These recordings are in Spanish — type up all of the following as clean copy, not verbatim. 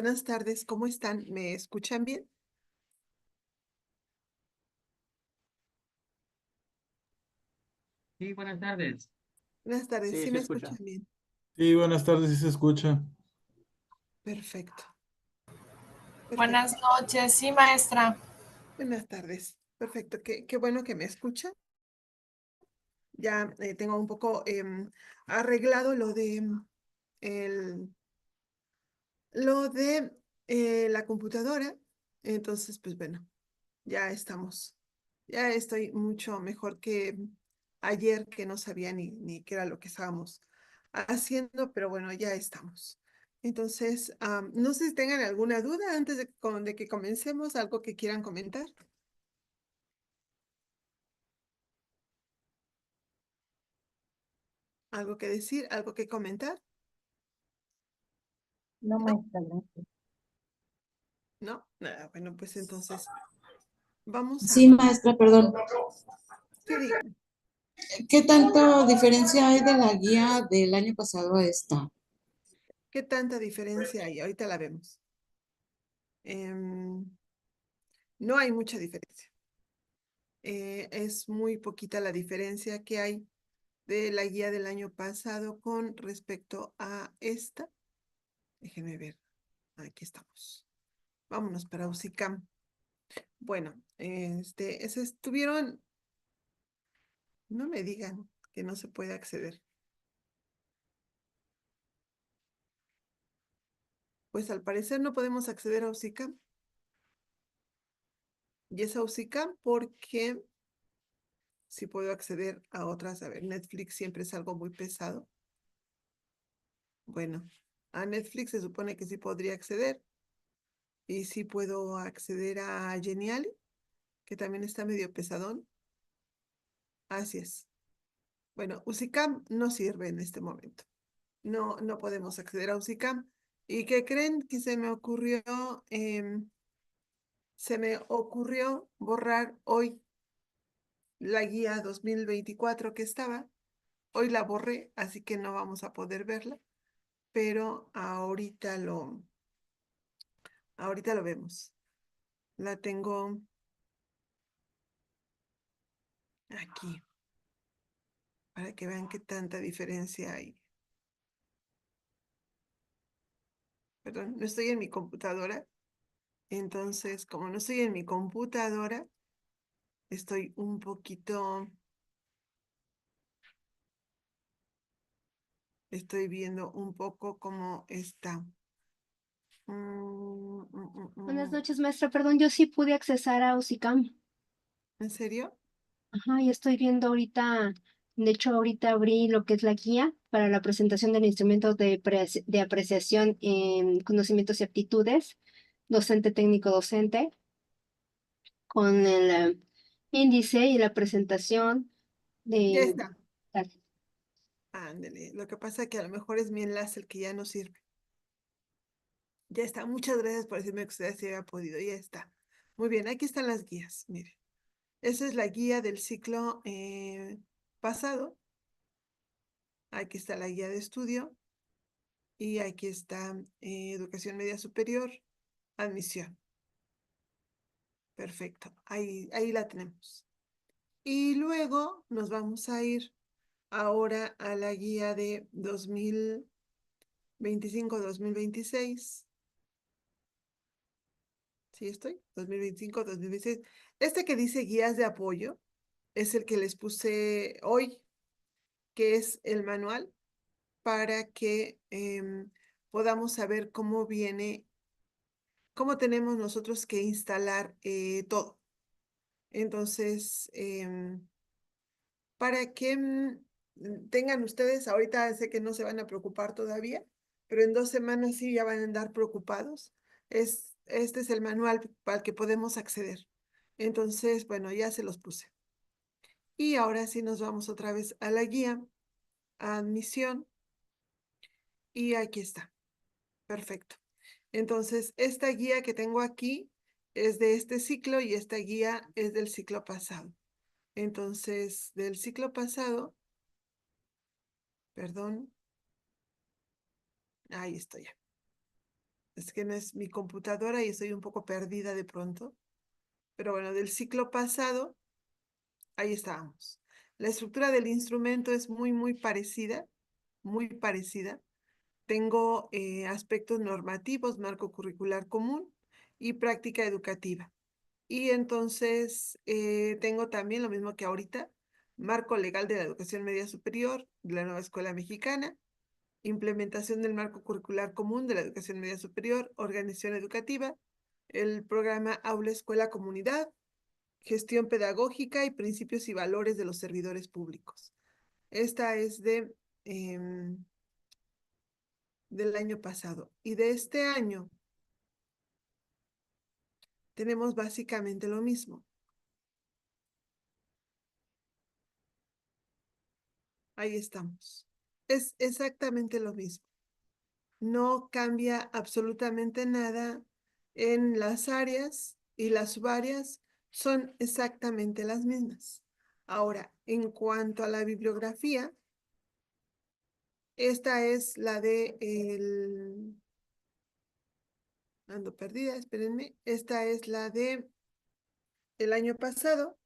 buenas tardes, ¿cómo están? ¿Me escuchan bien? Sí, buenas tardes. Buenas tardes, Sí, ¿sí se me escucha. escuchan bien? Sí, buenas tardes, sí se escucha. Perfecto, perfecto. Buenas noches, sí, maestra. Buenas tardes, perfecto. Qué bueno que me escuchan. Ya tengo un poco arreglado el, lo de la computadora. Entonces, pues bueno, ya estamos. Ya estoy mucho mejor que ayer, que no sabía ni qué era lo que estábamos haciendo, pero bueno, ya estamos. Entonces, no sé si tengan alguna duda antes de que comencemos, algo que quieran comentar, algo que decir, algo que comentar, No, ¿no? maestra, gracias. ¿No? Nada, bueno, pues entonces vamos Sí, a... maestra, perdón. Sí, díganme, ¿Qué tanto diferencia hay de la guía del año pasado a esta? ¿qué tanta diferencia hay? Ahorita la vemos. Em, no hay mucha diferencia. Es muy poquita la diferencia que hay de la guía del año pasado con respecto a esta. Déjenme ver, aquí estamos. Vámonos para UCICAM. Bueno, ese estuvieron, no me digan que no se puede acceder. Pues al parecer no podemos acceder a UCICAM. Y es a UCICAM porque sí puedo acceder a otras. A ver, Netflix siempre es algo muy pesado. Bueno, a Netflix se supone que sí podría acceder. Y sí puedo acceder a Geniali, que también está medio pesadón. Así es. Bueno, UCICAM no sirve en este momento. No podemos acceder a UCICAM. ¿Y qué creen? Que se me ocurrió borrar hoy la guía 2024 que estaba. Hoy la borré, así que no vamos a poder verla, pero ahorita lo vemos. La tengo aquí, para que vean qué tanta diferencia hay. Perdón, no estoy en mi computadora. Entonces, como no estoy en mi computadora, estoy un poquito, estoy viendo un poco cómo está. Buenas noches, maestra. Perdón, yo sí pude accesar a UCICAM. ¿En serio? Ajá, y estoy viendo ahorita, de hecho, ahorita abrí lo que es la guía para la presentación del instrumento de apreciación en conocimientos y aptitudes, docente técnico docente, con el índice y la presentación Ya de... está. Ándale. Lo que pasa es que a lo mejor es mi enlace el que ya no sirve. Ya está. Muchas gracias por decirme que usted sí había podido. Ya está. Muy bien, aquí están las guías. Mire, esa es la guía del ciclo pasado. Aquí está la guía de estudio. Y aquí está educación media superior, admisión. Perfecto. Ahí la tenemos. Y luego nos vamos a ir ahora a la guía de 2025-2026. ¿Sí estoy? 2025-2026. Este que dice guías de apoyo es el que les puse hoy, que es el manual para que podamos saber cómo viene, cómo tenemos nosotros que instalar todo. Entonces, para que tengan ustedes, ahorita sé que no se van a preocupar todavía, pero en 2 semanas sí ya van a andar preocupados. Este es el manual para el que podemos acceder. Entonces, bueno, ya se los puse. Y ahora sí nos vamos otra vez a la guía, a admisión, y aquí está. Perfecto. Entonces, esta guía que tengo aquí es de este ciclo y esta guía es del ciclo pasado. Entonces, del ciclo pasado, perdón, ahí estoy ya. Es que no es mi computadora y estoy un poco perdida de pronto. Pero bueno, del ciclo pasado, ahí estábamos. La estructura del instrumento es muy parecida, muy parecida. Tengo aspectos normativos, marco curricular común y práctica educativa. Y entonces tengo también lo mismo que ahorita, marco legal de la educación media superior de la nueva escuela mexicana, implementación del marco curricular común de la educación media superior, organización educativa, el programa Aula Escuela Comunidad, gestión pedagógica y principios y valores de los servidores públicos. Esta es del año pasado. Y de este año tenemos básicamente lo mismo. Ahí estamos. Es exactamente lo mismo. No cambia absolutamente nada en las áreas y las subáreas son exactamente las mismas. Ahora, en cuanto a la bibliografía, esta es la de ando perdida, espérenme. Esta es la de el año pasado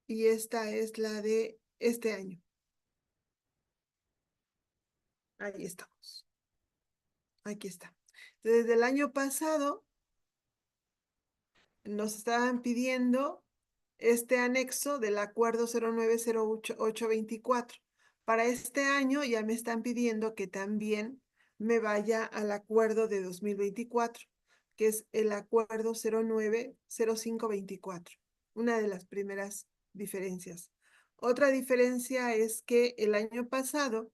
y esta es la de este año. Ahí estamos. Aquí está. Desde el año pasado nos estaban pidiendo este anexo del acuerdo 090824. Para este año ya me están pidiendo que también me vaya al acuerdo de 2024, que es el acuerdo 090524. Una de las primeras diferencias. Otra diferencia es que el año pasado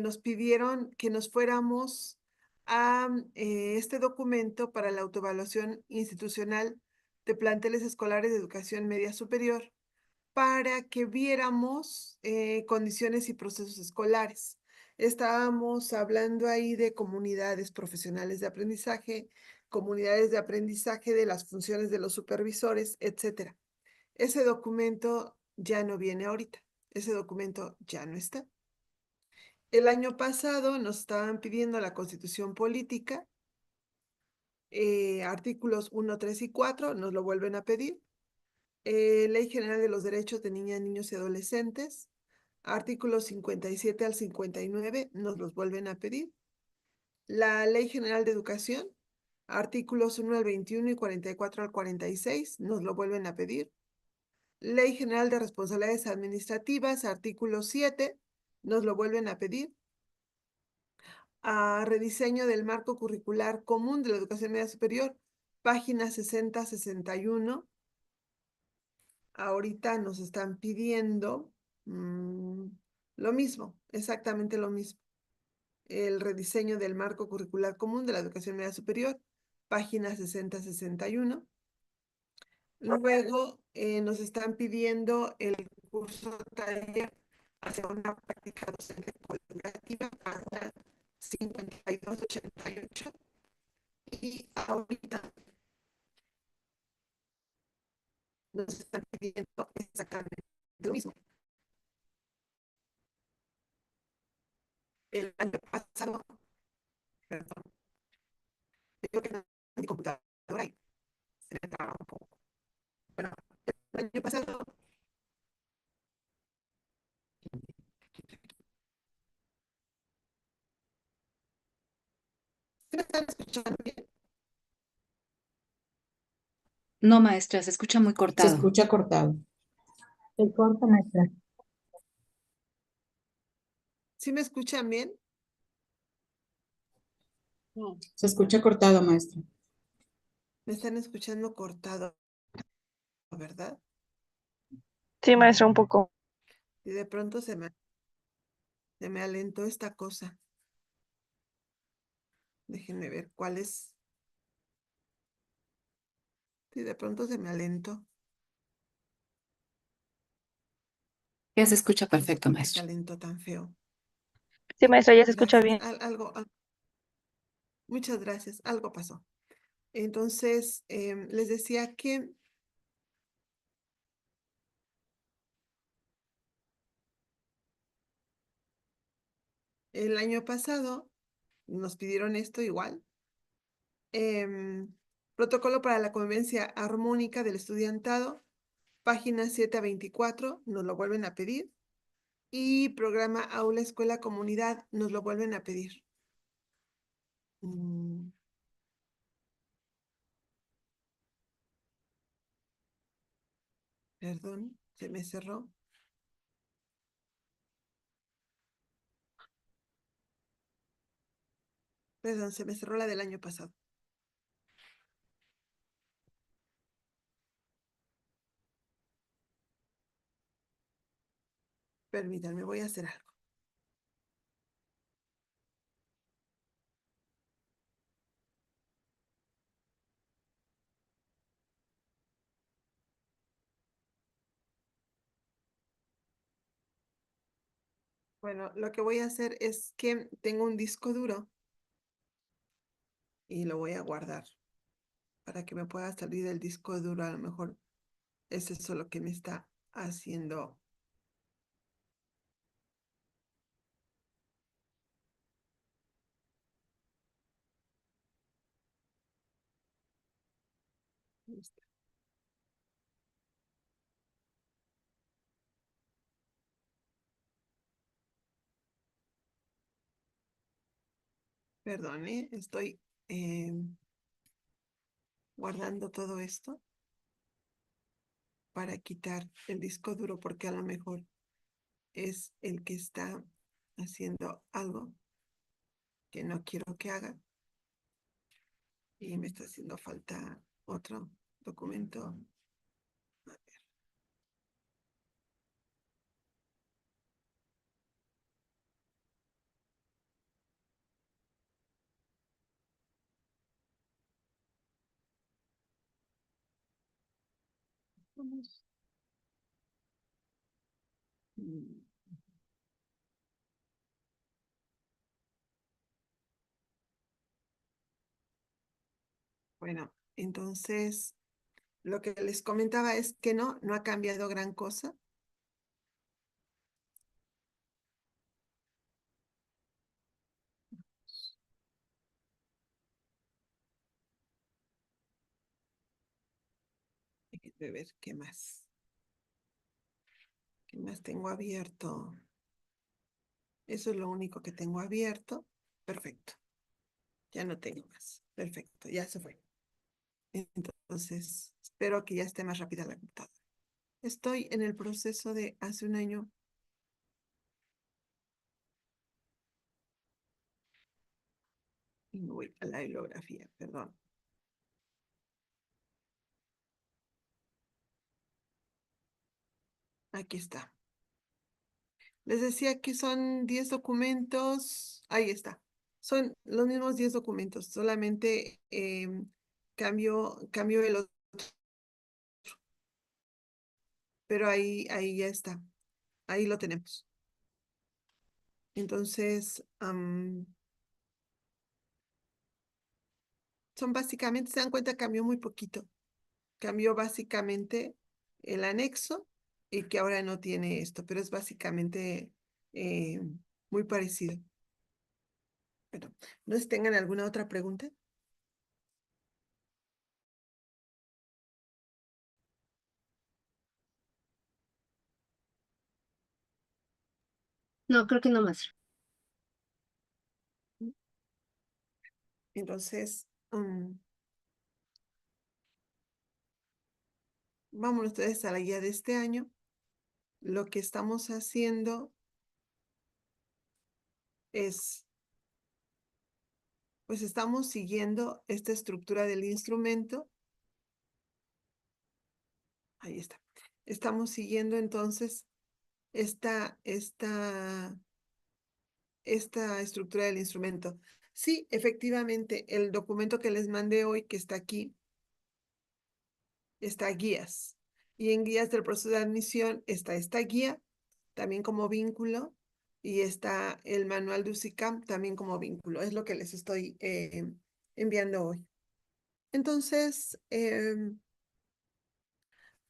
nos pidieron que nos fuéramos a este documento para la autoevaluación institucional de planteles escolares de educación media superior para que viéramos condiciones y procesos escolares. Estábamos hablando ahí de comunidades profesionales de aprendizaje, comunidades de aprendizaje de las funciones de los supervisores, etcétera. Ese documento ya no viene ahorita. Ese documento ya no está. El año pasado nos estaban pidiendo la Constitución Política, artículos 1, 3 y 4, nos lo vuelven a pedir. Ley General de los Derechos de Niñas, Niños y Adolescentes, artículos 57 al 59, nos los vuelven a pedir. La Ley General de Educación, artículos 1 al 21 y 44 al 46, nos lo vuelven a pedir. Ley General de Responsabilidades Administrativas, artículo 7, nos lo vuelven a pedir. A rediseño del marco curricular común de la educación media superior, página 60-61. Ahorita nos están pidiendo lo mismo, exactamente lo mismo. El rediseño del marco curricular común de la educación media superior, página 60-61. Luego nos están pidiendo el curso taller hacia una práctica docente colaborativa para 5288. Y ahorita nos están pidiendo exactamente lo mismo. El año pasado, perdón, yo que no mi computadora y se me traba un poco. Bueno, el año pasado, ¿se me están escuchando bien? No, maestra, se escucha muy Se cortado. escucha cortado. Se corta, maestra. ¿Sí me escuchan bien? Se escucha cortado, maestra. Me están escuchando cortado, ¿verdad? Sí, maestra, un poco. Y de pronto se me alentó esta cosa. Déjenme ver cuál es. Sí, de pronto se me alentó. Ya se escucha No sé perfecto, por qué se maestra. alentó tan feo. Sí, maestra, ya se escucha Gracias. bien. Muchas gracias. Algo pasó. Entonces, les decía que el año pasado nos pidieron esto igual. Protocolo para la convivencia armónica del estudiantado, páginas 7 a 24, nos lo vuelven a pedir. Y programa Aula Escuela Comunidad, nos lo vuelven a pedir. Perdón, se me cerró. Perdón, se me cerró la del año pasado. Permítanme, voy a hacer algo. Bueno, lo que voy a hacer es que tengo un disco duro y lo voy a guardar para que me pueda salir del disco duro. A lo mejor es eso lo que me está haciendo. Listo. Perdón, estoy guardando todo esto para quitar el disco duro porque a lo mejor es el que está haciendo algo que no quiero que haga y me está haciendo falta otro documento. A ver. Vamos. Bueno, entonces lo que les comentaba es que no ha cambiado gran cosa. Déjenme ver qué más. ¿Qué más tengo abierto? Eso es lo único que tengo abierto. Perfecto. Ya no tengo más. Perfecto, ya se fue. Entonces, espero que ya esté más rápida la computadora. Estoy en el proceso de hace un año. Y me voy a la bibliografía, perdón. Aquí está. Les decía que son 10 documentos. Ahí está. Son los mismos 10 documentos, solamente cambio el otro. Pero ahí ya está. Ahí lo tenemos. Entonces, son básicamente, se dan cuenta, cambió muy poquito. Cambió básicamente el anexo y que ahora no tiene esto, pero es básicamente muy parecido. Bueno, no sé si tengan alguna otra pregunta. No, creo que no más. Entonces, vámonos ustedes a la guía de este año. Lo que estamos haciendo es, pues estamos siguiendo esta estructura del instrumento. Ahí está. Estamos siguiendo entonces esta estructura del instrumento. Sí, efectivamente, el documento que les mandé hoy, que está aquí, está guías. Y en guías del proceso de admisión está esta guía, también como vínculo, y está el manual de UCICAM también como vínculo. Es lo que les estoy enviando hoy. Entonces,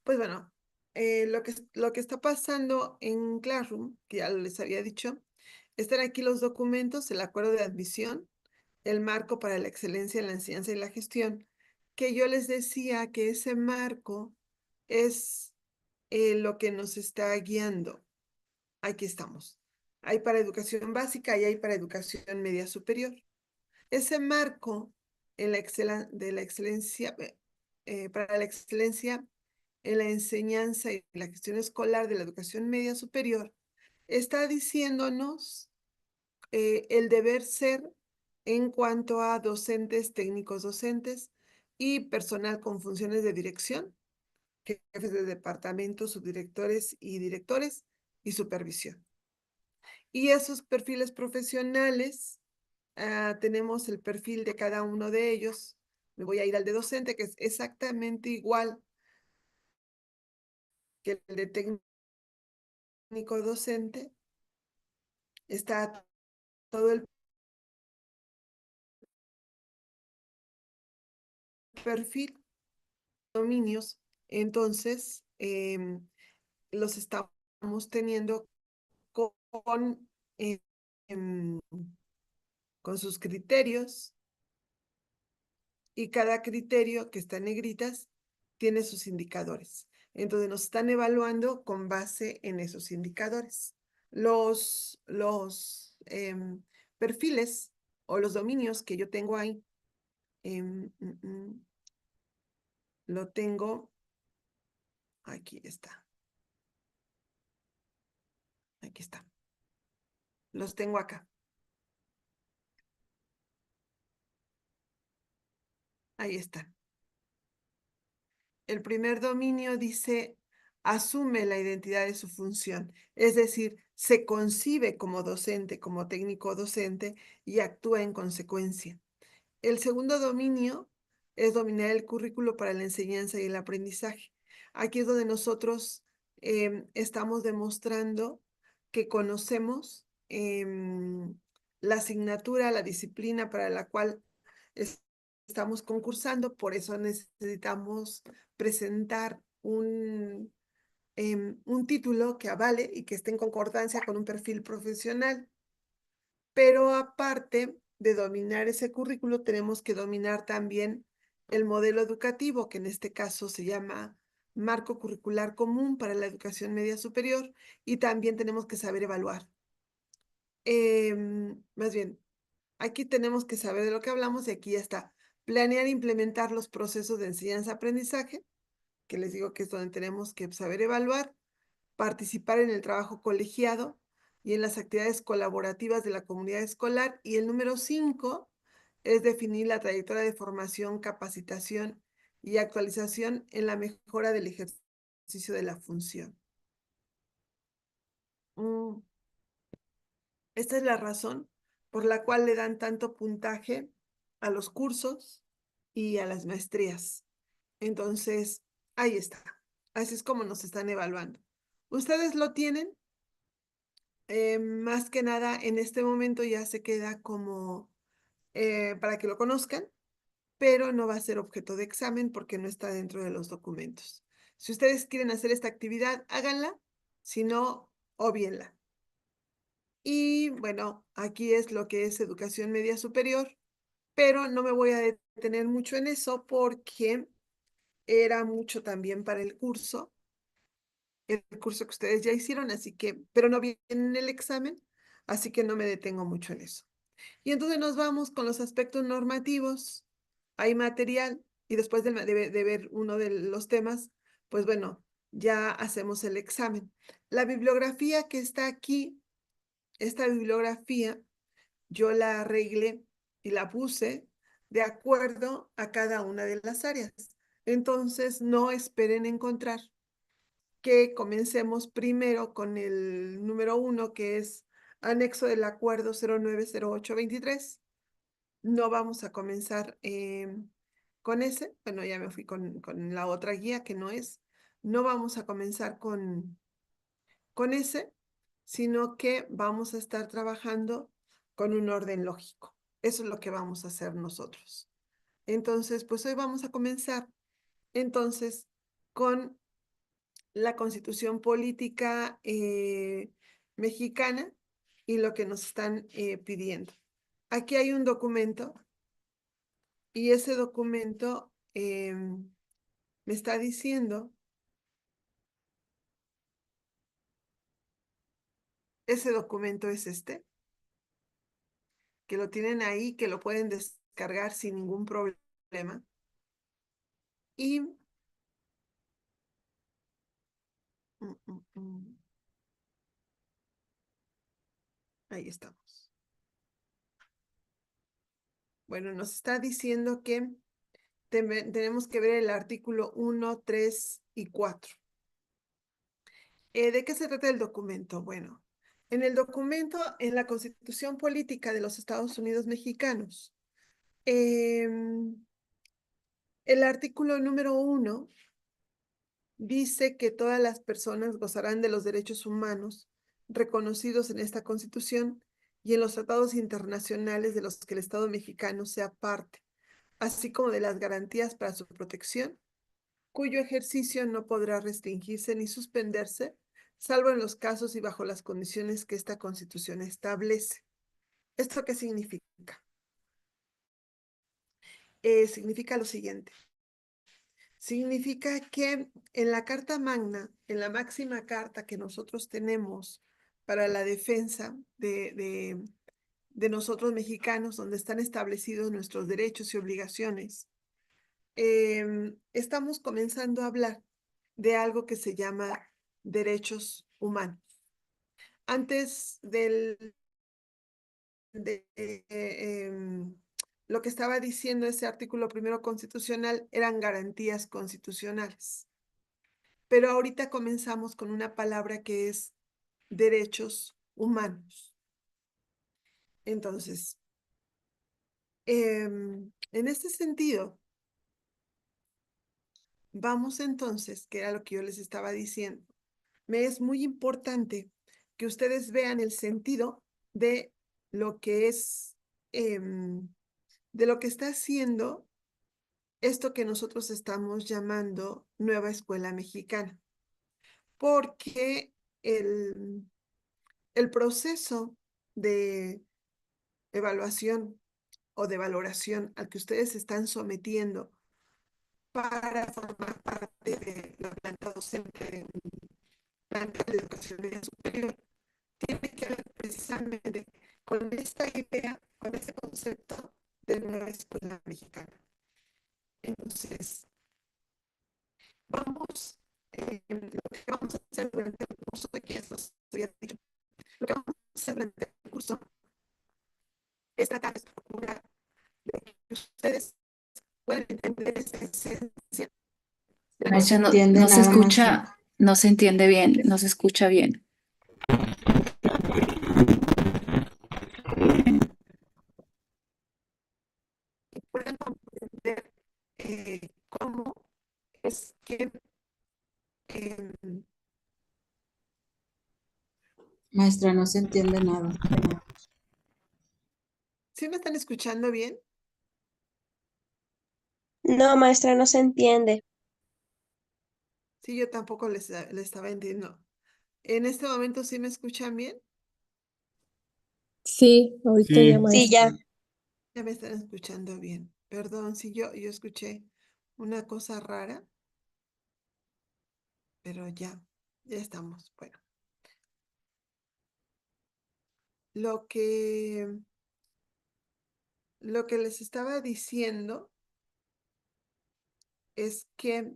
pues bueno, lo que está pasando en Classroom, que ya les había dicho, están aquí los documentos, el acuerdo de admisión, el marco para la excelencia en la enseñanza y la gestión, que yo les decía que ese marco es lo que nos está guiando. Aquí estamos. Hay para educación básica y hay para educación media superior. Ese marco en de la excelencia, para la excelencia en la enseñanza y la gestión escolar de la educación media superior, está diciéndonos el deber ser en cuanto a docentes, técnicos docentes y personal con funciones de dirección, jefes de departamento, subdirectores y directores y supervisión. Y esos perfiles profesionales, tenemos el perfil de cada uno de ellos. Me voy a ir al de docente, que es exactamente igual que el de técnico docente. Está todo el perfil, dominios. Entonces, los estamos teniendo con, em, con sus criterios, y cada criterio que está en negritas tiene sus indicadores. Entonces nos están evaluando con base en esos indicadores. Los perfiles o los dominios que yo tengo ahí, lo tengo, aquí está. Aquí está. Los tengo acá. Ahí están. El primer dominio dice, asume la identidad de su función, es decir, se concibe como docente, como técnico docente y actúa en consecuencia. El segundo dominio es dominar el currículo para la enseñanza y el aprendizaje. Aquí es donde nosotros estamos demostrando que conocemos la asignatura, la disciplina para la cual estamos concursando, por eso necesitamos presentar un título que avale y que esté en concordancia con un perfil profesional. Pero aparte de dominar ese currículo, tenemos que dominar también el modelo educativo, que en este caso se llama Marco Curricular Común para la Educación Media Superior, y también tenemos que saber evaluar. Más bien, aquí tenemos que saber de lo que hablamos y aquí ya está. Planear e implementar los procesos de enseñanza-aprendizaje, que les digo que es donde tenemos que saber evaluar, participar en el trabajo colegiado y en las actividades colaborativas de la comunidad escolar. Y el número 5 es definir la trayectoria de formación, capacitación y actualización en la mejora del ejercicio de la función. Esta es la razón por la cual le dan tanto puntaje a los cursos y a las maestrías. Entonces, ahí está. Así es como nos están evaluando. ¿Ustedes lo tienen? Más que nada, en este momento ya se queda como para que lo conozcan, pero no va a ser objeto de examen porque no está dentro de los documentos. Si ustedes quieren hacer esta actividad, háganla, si no, obvienla. Y bueno, aquí es lo que es educación media superior, pero no me voy a detener mucho en eso porque era mucho también para el curso que ustedes ya hicieron, así que, pero no viene en el examen, así que no me detengo mucho en eso. Y entonces nos vamos con los aspectos normativos. Hay material y después de ver uno de los temas, pues bueno, ya hacemos el examen. La bibliografía que está aquí, esta bibliografía, yo la arreglé y la puse de acuerdo a cada una de las áreas. Entonces, no esperen encontrar que comencemos primero con el número 1, que es anexo del acuerdo 090823. No vamos a comenzar con ese. Bueno, ya me fui con la otra guía que no es. No vamos a comenzar con ese, sino que vamos a estar trabajando con un orden lógico. Eso es lo que vamos a hacer nosotros. Entonces, pues hoy vamos a comenzar entonces con la Constitución Política mexicana y lo que nos están pidiendo. aquí hay un documento y ese documento me está diciendo, ese documento es este, que lo tienen ahí, que lo pueden descargar sin ningún problema. Y ahí estamos. Bueno, nos está diciendo que tenemos que ver el artículo 1, 3 y 4. ¿De qué se trata el documento? Bueno, en el documento, en la Constitución Política de los Estados Unidos Mexicanos, el artículo número 1 dice que todas las personas gozarán de los derechos humanos reconocidos en esta Constitución y en los tratados internacionales de los que el Estado mexicano sea parte, así como de las garantías para su protección, cuyo ejercicio no podrá restringirse ni suspenderse, salvo en los casos y bajo las condiciones que esta Constitución establece. ¿Esto qué significa? Significa lo siguiente. Significa que en la Carta Magna, en la máxima carta que nosotros tenemos para la defensa de nosotros mexicanos, donde están establecidos nuestros derechos y obligaciones, estamos comenzando a hablar de algo que se llama derechos humanos. Antes lo que estaba diciendo ese artículo primero constitucional eran garantías constitucionales. Pero ahorita comenzamos con una palabra que es derechos humanos. Entonces, en este sentido, vamos entonces, que era lo que yo les estaba diciendo, me es muy importante que ustedes vean el sentido de lo que es, de lo que está haciendo esto que nosotros estamos llamando Nueva Escuela Mexicana. Porque el proceso de evaluación o de valoración al que ustedes se están sometiendo para formar parte de la planta docente de un planta de educación media superior, tiene que ver precisamente con esta idea, con este concepto de nueva escuela mexicana. Entonces, vamos, lo que vamos a hacer durante el curso, que ya los había dicho, lo que vamos a hacer durante el curso es tratar de procurar de que ustedes puedan entender esta esencia. Maestra, no, entiende no se nada, maestra. escucha, no se entiende bien, no se escucha bien. Y puedan comprender cómo es que Maestra, no se entiende nada. ¿sí me están escuchando bien? No, maestra, no se entiende. Sí, yo tampoco les estaba entendiendo. ¿En este momento sí me escuchan bien? Sí, ahorita Sí. ya, Sí, maestra. ya. Ya me están escuchando bien. Perdón, si yo escuché una cosa rara, pero ya estamos. Bueno, lo que les estaba diciendo es que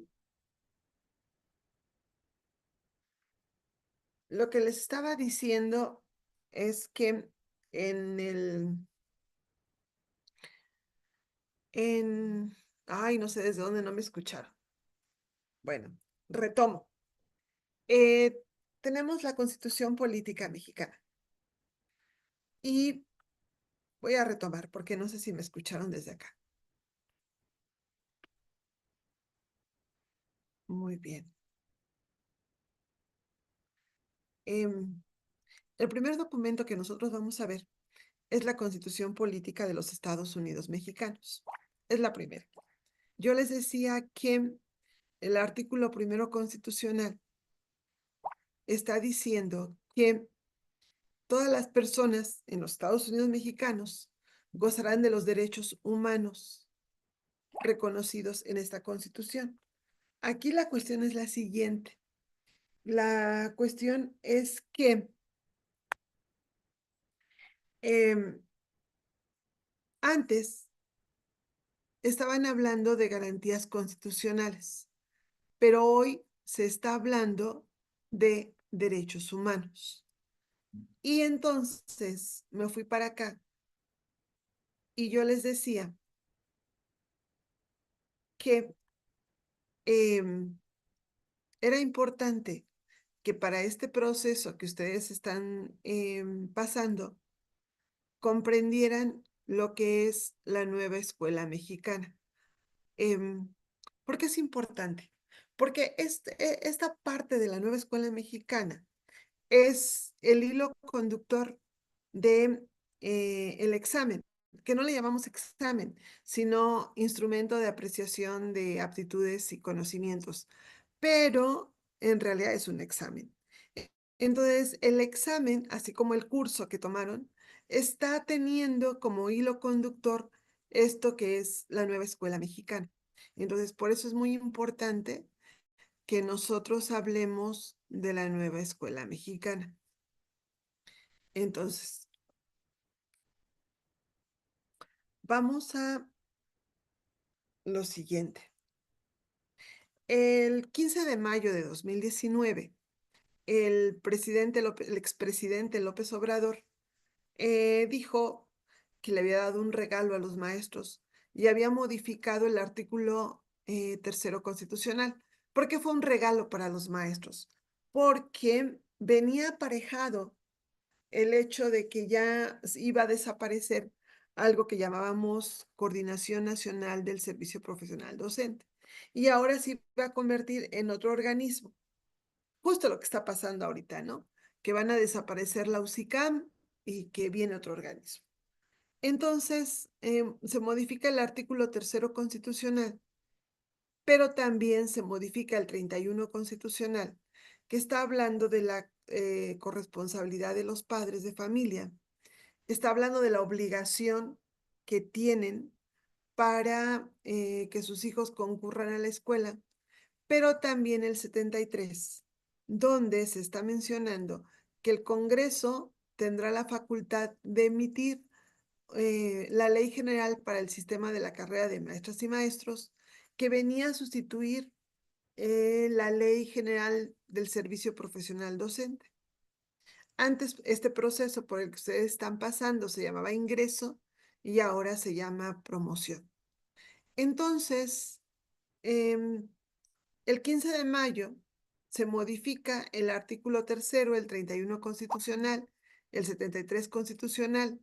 ay, no sé desde dónde no me escucharon. Bueno, retomo. Tenemos la Constitución Política Mexicana. Y voy a retomar porque no sé si me escucharon desde acá. Muy bien. El primer documento que nosotros vamos a ver es la Constitución Política de los Estados Unidos Mexicanos. Es la primera. Yo les decía que el artículo primero constitucional está diciendo que todas las personas en los Estados Unidos Mexicanos gozarán de los derechos humanos reconocidos en esta Constitución. Aquí la cuestión es la siguiente. La cuestión es que antes estaban hablando de garantías constitucionales, pero hoy se está hablando de derechos humanos. Y entonces me fui para acá y yo les decía que era importante que para este proceso que ustedes están pasando, comprendieran lo que es la nueva escuela mexicana. ¿Por qué es importante? Porque esta parte de la nueva escuela mexicana es el hilo conductor de el examen, que no le llamamos examen, sino instrumento de apreciación de aptitudes y conocimientos, pero en realidad es un examen. Entonces, el examen, así como el curso que tomaron, está teniendo como hilo conductor esto que es la nueva escuela mexicana. Entonces, por eso es muy importante que nosotros hablemos de la nueva escuela mexicana. Entonces, vamos a lo siguiente. El 15 de mayo de 2019, el expresidente López Obrador dijo que le había dado un regalo a los maestros y había modificado el artículo tercero constitucional. ¿Por qué fue un regalo para los maestros? Porque venía aparejado el hecho de que ya iba a desaparecer algo que llamábamos Coordinación Nacional del Servicio Profesional Docente. Y ahora se va a convertir en otro organismo. Justo lo que está pasando ahorita, ¿no? Que van a desaparecer la UCICAM y que viene otro organismo. Entonces, se modifica el artículo tercero constitucional, pero también se modifica el 31 constitucional, que está hablando de la corresponsabilidad de los padres de familia. Está hablando de la obligación que tienen para que sus hijos concurran a la escuela, pero también el 73, donde se está mencionando que el Congreso tendrá la facultad de emitir la Ley General para el Sistema de la Carrera de Maestras y Maestros, que venía a sustituir la Ley General del Servicio Profesional Docente. Antes, este proceso por el que ustedes están pasando se llamaba ingreso y ahora se llama promoción. Entonces, el 15 de mayo se modifica el artículo tercero, el 31 constitucional, el 73 constitucional,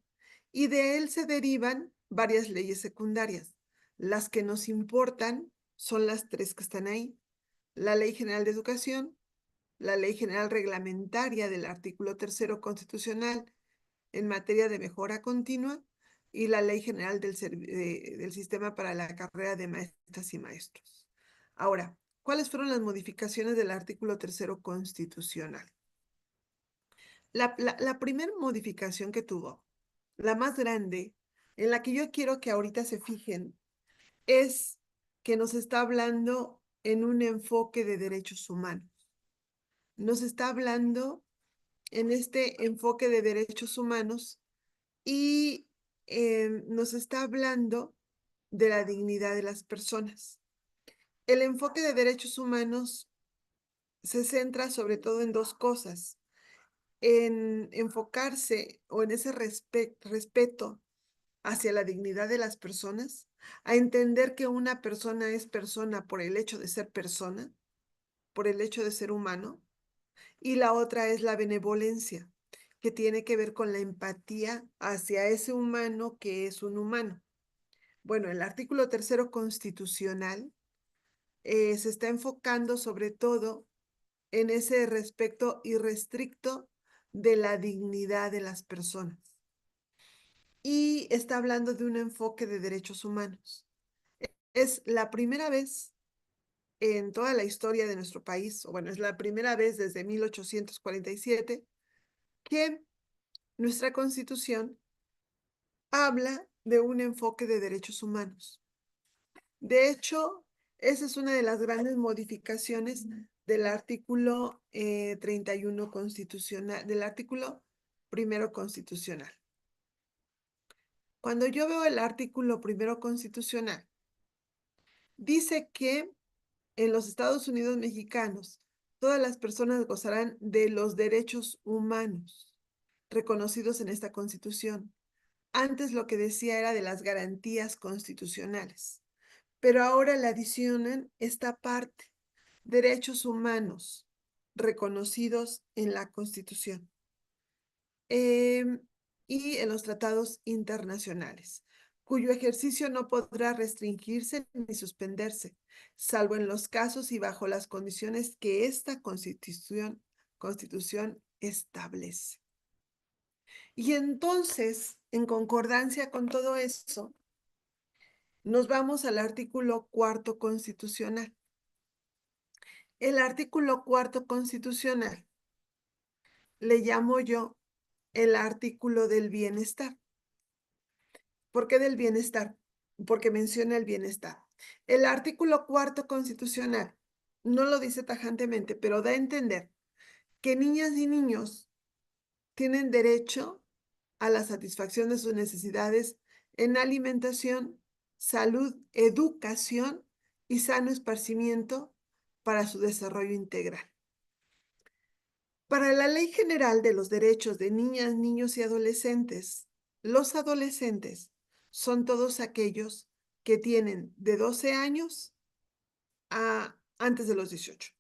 y de él se derivan varias leyes secundarias. Las que nos importan son las tres que están ahí: la Ley General de Educación, la Ley General Reglamentaria del artículo tercero constitucional en materia de mejora continua y la Ley General del Sistema para la Carrera de Maestras y Maestros. Ahora, ¿cuáles fueron las modificaciones del artículo tercero constitucional? La primera modificación que tuvo, la más grande, en la que yo quiero que ahorita se fijen, es que nos está hablando en un enfoque de derechos humanos. Nos está hablando en este enfoque de derechos humanos y nos está hablando de la dignidad de las personas. El enfoque de derechos humanos se centra sobre todo en dos cosas: en enfocarse o en ese respeto hacia la dignidad de las personas, a entender que una persona es persona por el hecho de ser persona, por el hecho de ser humano, y la otra es la benevolencia, que tiene que ver con la empatía hacia ese humano que es un humano. Bueno, el artículo tercero constitucional se está enfocando sobre todo en ese respeto irrestricto de la dignidad de las personas. Y está hablando de un enfoque de derechos humanos. Es la primera vez en toda la historia de nuestro país, o bueno, es la primera vez desde 1847 que nuestra Constitución habla de un enfoque de derechos humanos. De hecho, esa es una de las grandes modificaciones del artículo 31 constitucional, del artículo primero constitucional. Cuando yo veo el artículo primero constitucional, dice que en los Estados Unidos mexicanos, todas las personas gozarán de los derechos humanos reconocidos en esta Constitución. Antes lo que decía era de las garantías constitucionales, pero ahora le adicionan esta parte, derechos humanos reconocidos en la Constitución y en los tratados internacionales, cuyo ejercicio no podrá restringirse ni suspenderse, salvo en los casos y bajo las condiciones que esta Constitución establece. Y entonces, en concordancia con todo eso, nos vamos al artículo 4 constitucional. El artículo 4 constitucional le llamo yo el artículo del bienestar. ¿Por qué del bienestar? Porque menciona el bienestar. El artículo 4 constitucional no lo dice tajantemente, pero da a entender que niñas y niños tienen derecho a la satisfacción de sus necesidades en alimentación, salud, educación y sano esparcimiento para su desarrollo integral. Para la Ley General de los Derechos de Niñas, Niños y Adolescentes, los adolescentes son todos aquellos que tienen de 12 años a antes de los 18.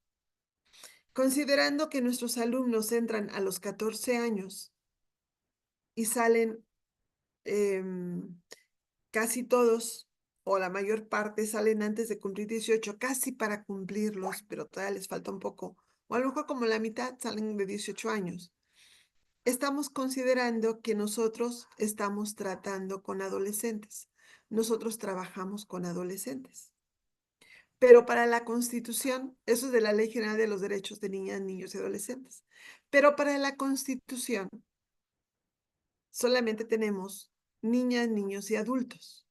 Considerando que nuestros alumnos entran a los 14 años y salen casi todos o la mayor parte salen antes de cumplir 18, casi para cumplirlos, pero todavía les falta un poco, o a lo mejor como la mitad salen de 18 años. Estamos considerando que nosotros estamos tratando con adolescentes. Nosotros trabajamos con adolescentes. Pero para la Constitución, eso es de la Ley General de los Derechos de Niñas, Niños y Adolescentes. Pero para la Constitución, solamente tenemos niñas, niños y adultos.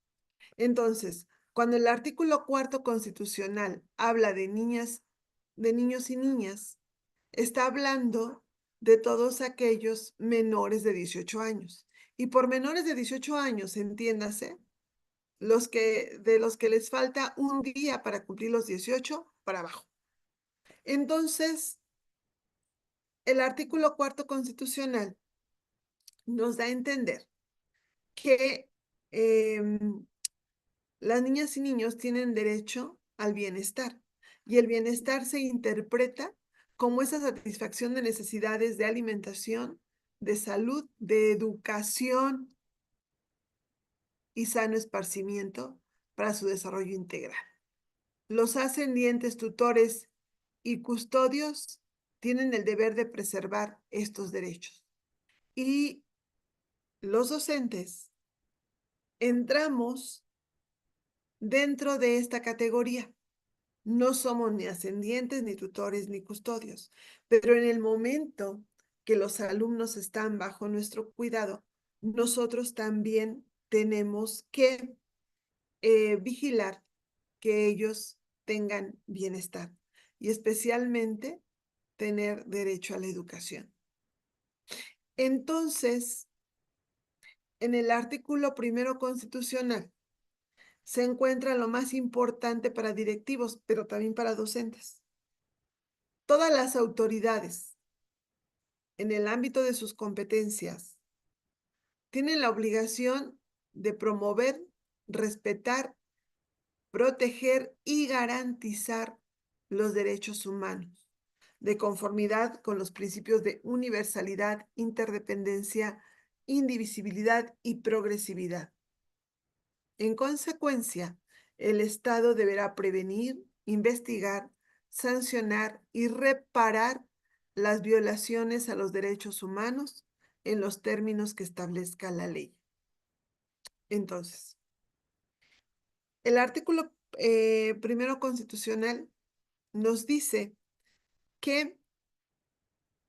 Entonces, cuando el artículo 4 constitucional habla de niñas, de niños y niñas, está hablando de todos aquellos menores de 18 años. Y por menores de 18 años, entiéndase, de los que les falta un día para cumplir los 18 para abajo. Entonces, el artículo 4 constitucional nos da a entender que las niñas y niños tienen derecho al bienestar y el bienestar se interpreta como esa satisfacción de necesidades de alimentación, de salud, de educación y sano esparcimiento para su desarrollo integral. Los ascendientes, tutores y custodios tienen el deber de preservar estos derechos. Y los docentes entramos dentro de esta categoría. No somos ni ascendientes, ni tutores, ni custodios, pero en el momento que los alumnos están bajo nuestro cuidado, nosotros también tenemos que vigilar que ellos tengan bienestar y especialmente tener derecho a la educación. Entonces, en el artículo primero constitucional se encuentra lo más importante para directivos, pero también para docentes. Todas las autoridades, en el ámbito de sus competencias, tienen la obligación de promover, respetar, proteger y garantizar los derechos humanos, de conformidad con los principios de universalidad, interdependencia, indivisibilidad y progresividad. En consecuencia, el Estado deberá prevenir, investigar, sancionar y reparar las violaciones a los derechos humanos en los términos que establezca la ley. Entonces, el artículo primero constitucional nos dice que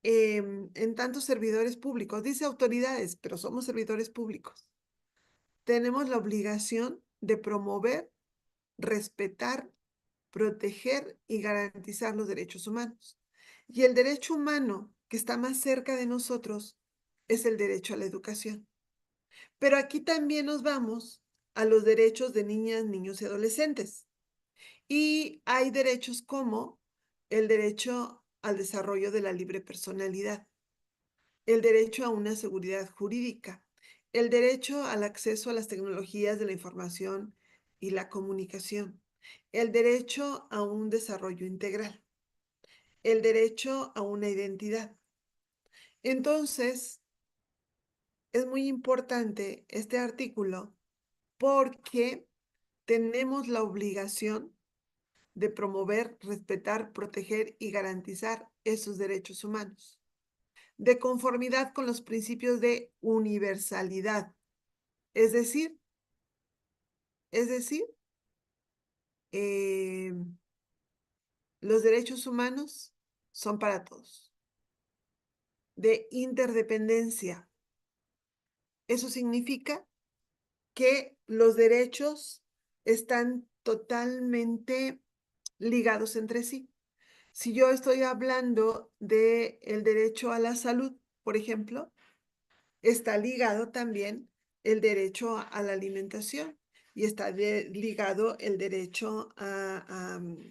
en tantos servidores públicos, dice autoridades, pero somos servidores públicos, tenemos la obligación de promover, respetar, proteger y garantizar los derechos humanos. Y el derecho humano que está más cerca de nosotros es el derecho a la educación. Pero aquí también nos vamos a los derechos de niñas, niños y adolescentes. Y hay derechos como el derecho al desarrollo de la libre personalidad, el derecho a una seguridad jurídica, el derecho al acceso a las tecnologías de la información y la comunicación, el derecho a un desarrollo integral, el derecho a una identidad. Entonces, es muy importante este artículo porque tenemos la obligación de promover, respetar, proteger y garantizar esos derechos humanos, de conformidad con los principios de universalidad, es decir, eh, los derechos humanos son para todos, de interdependencia. Eso significa que los derechos están totalmente ligados entre sí. Si yo estoy hablando del derecho a la salud, por ejemplo, está ligado también el derecho a la alimentación y está ligado el derecho al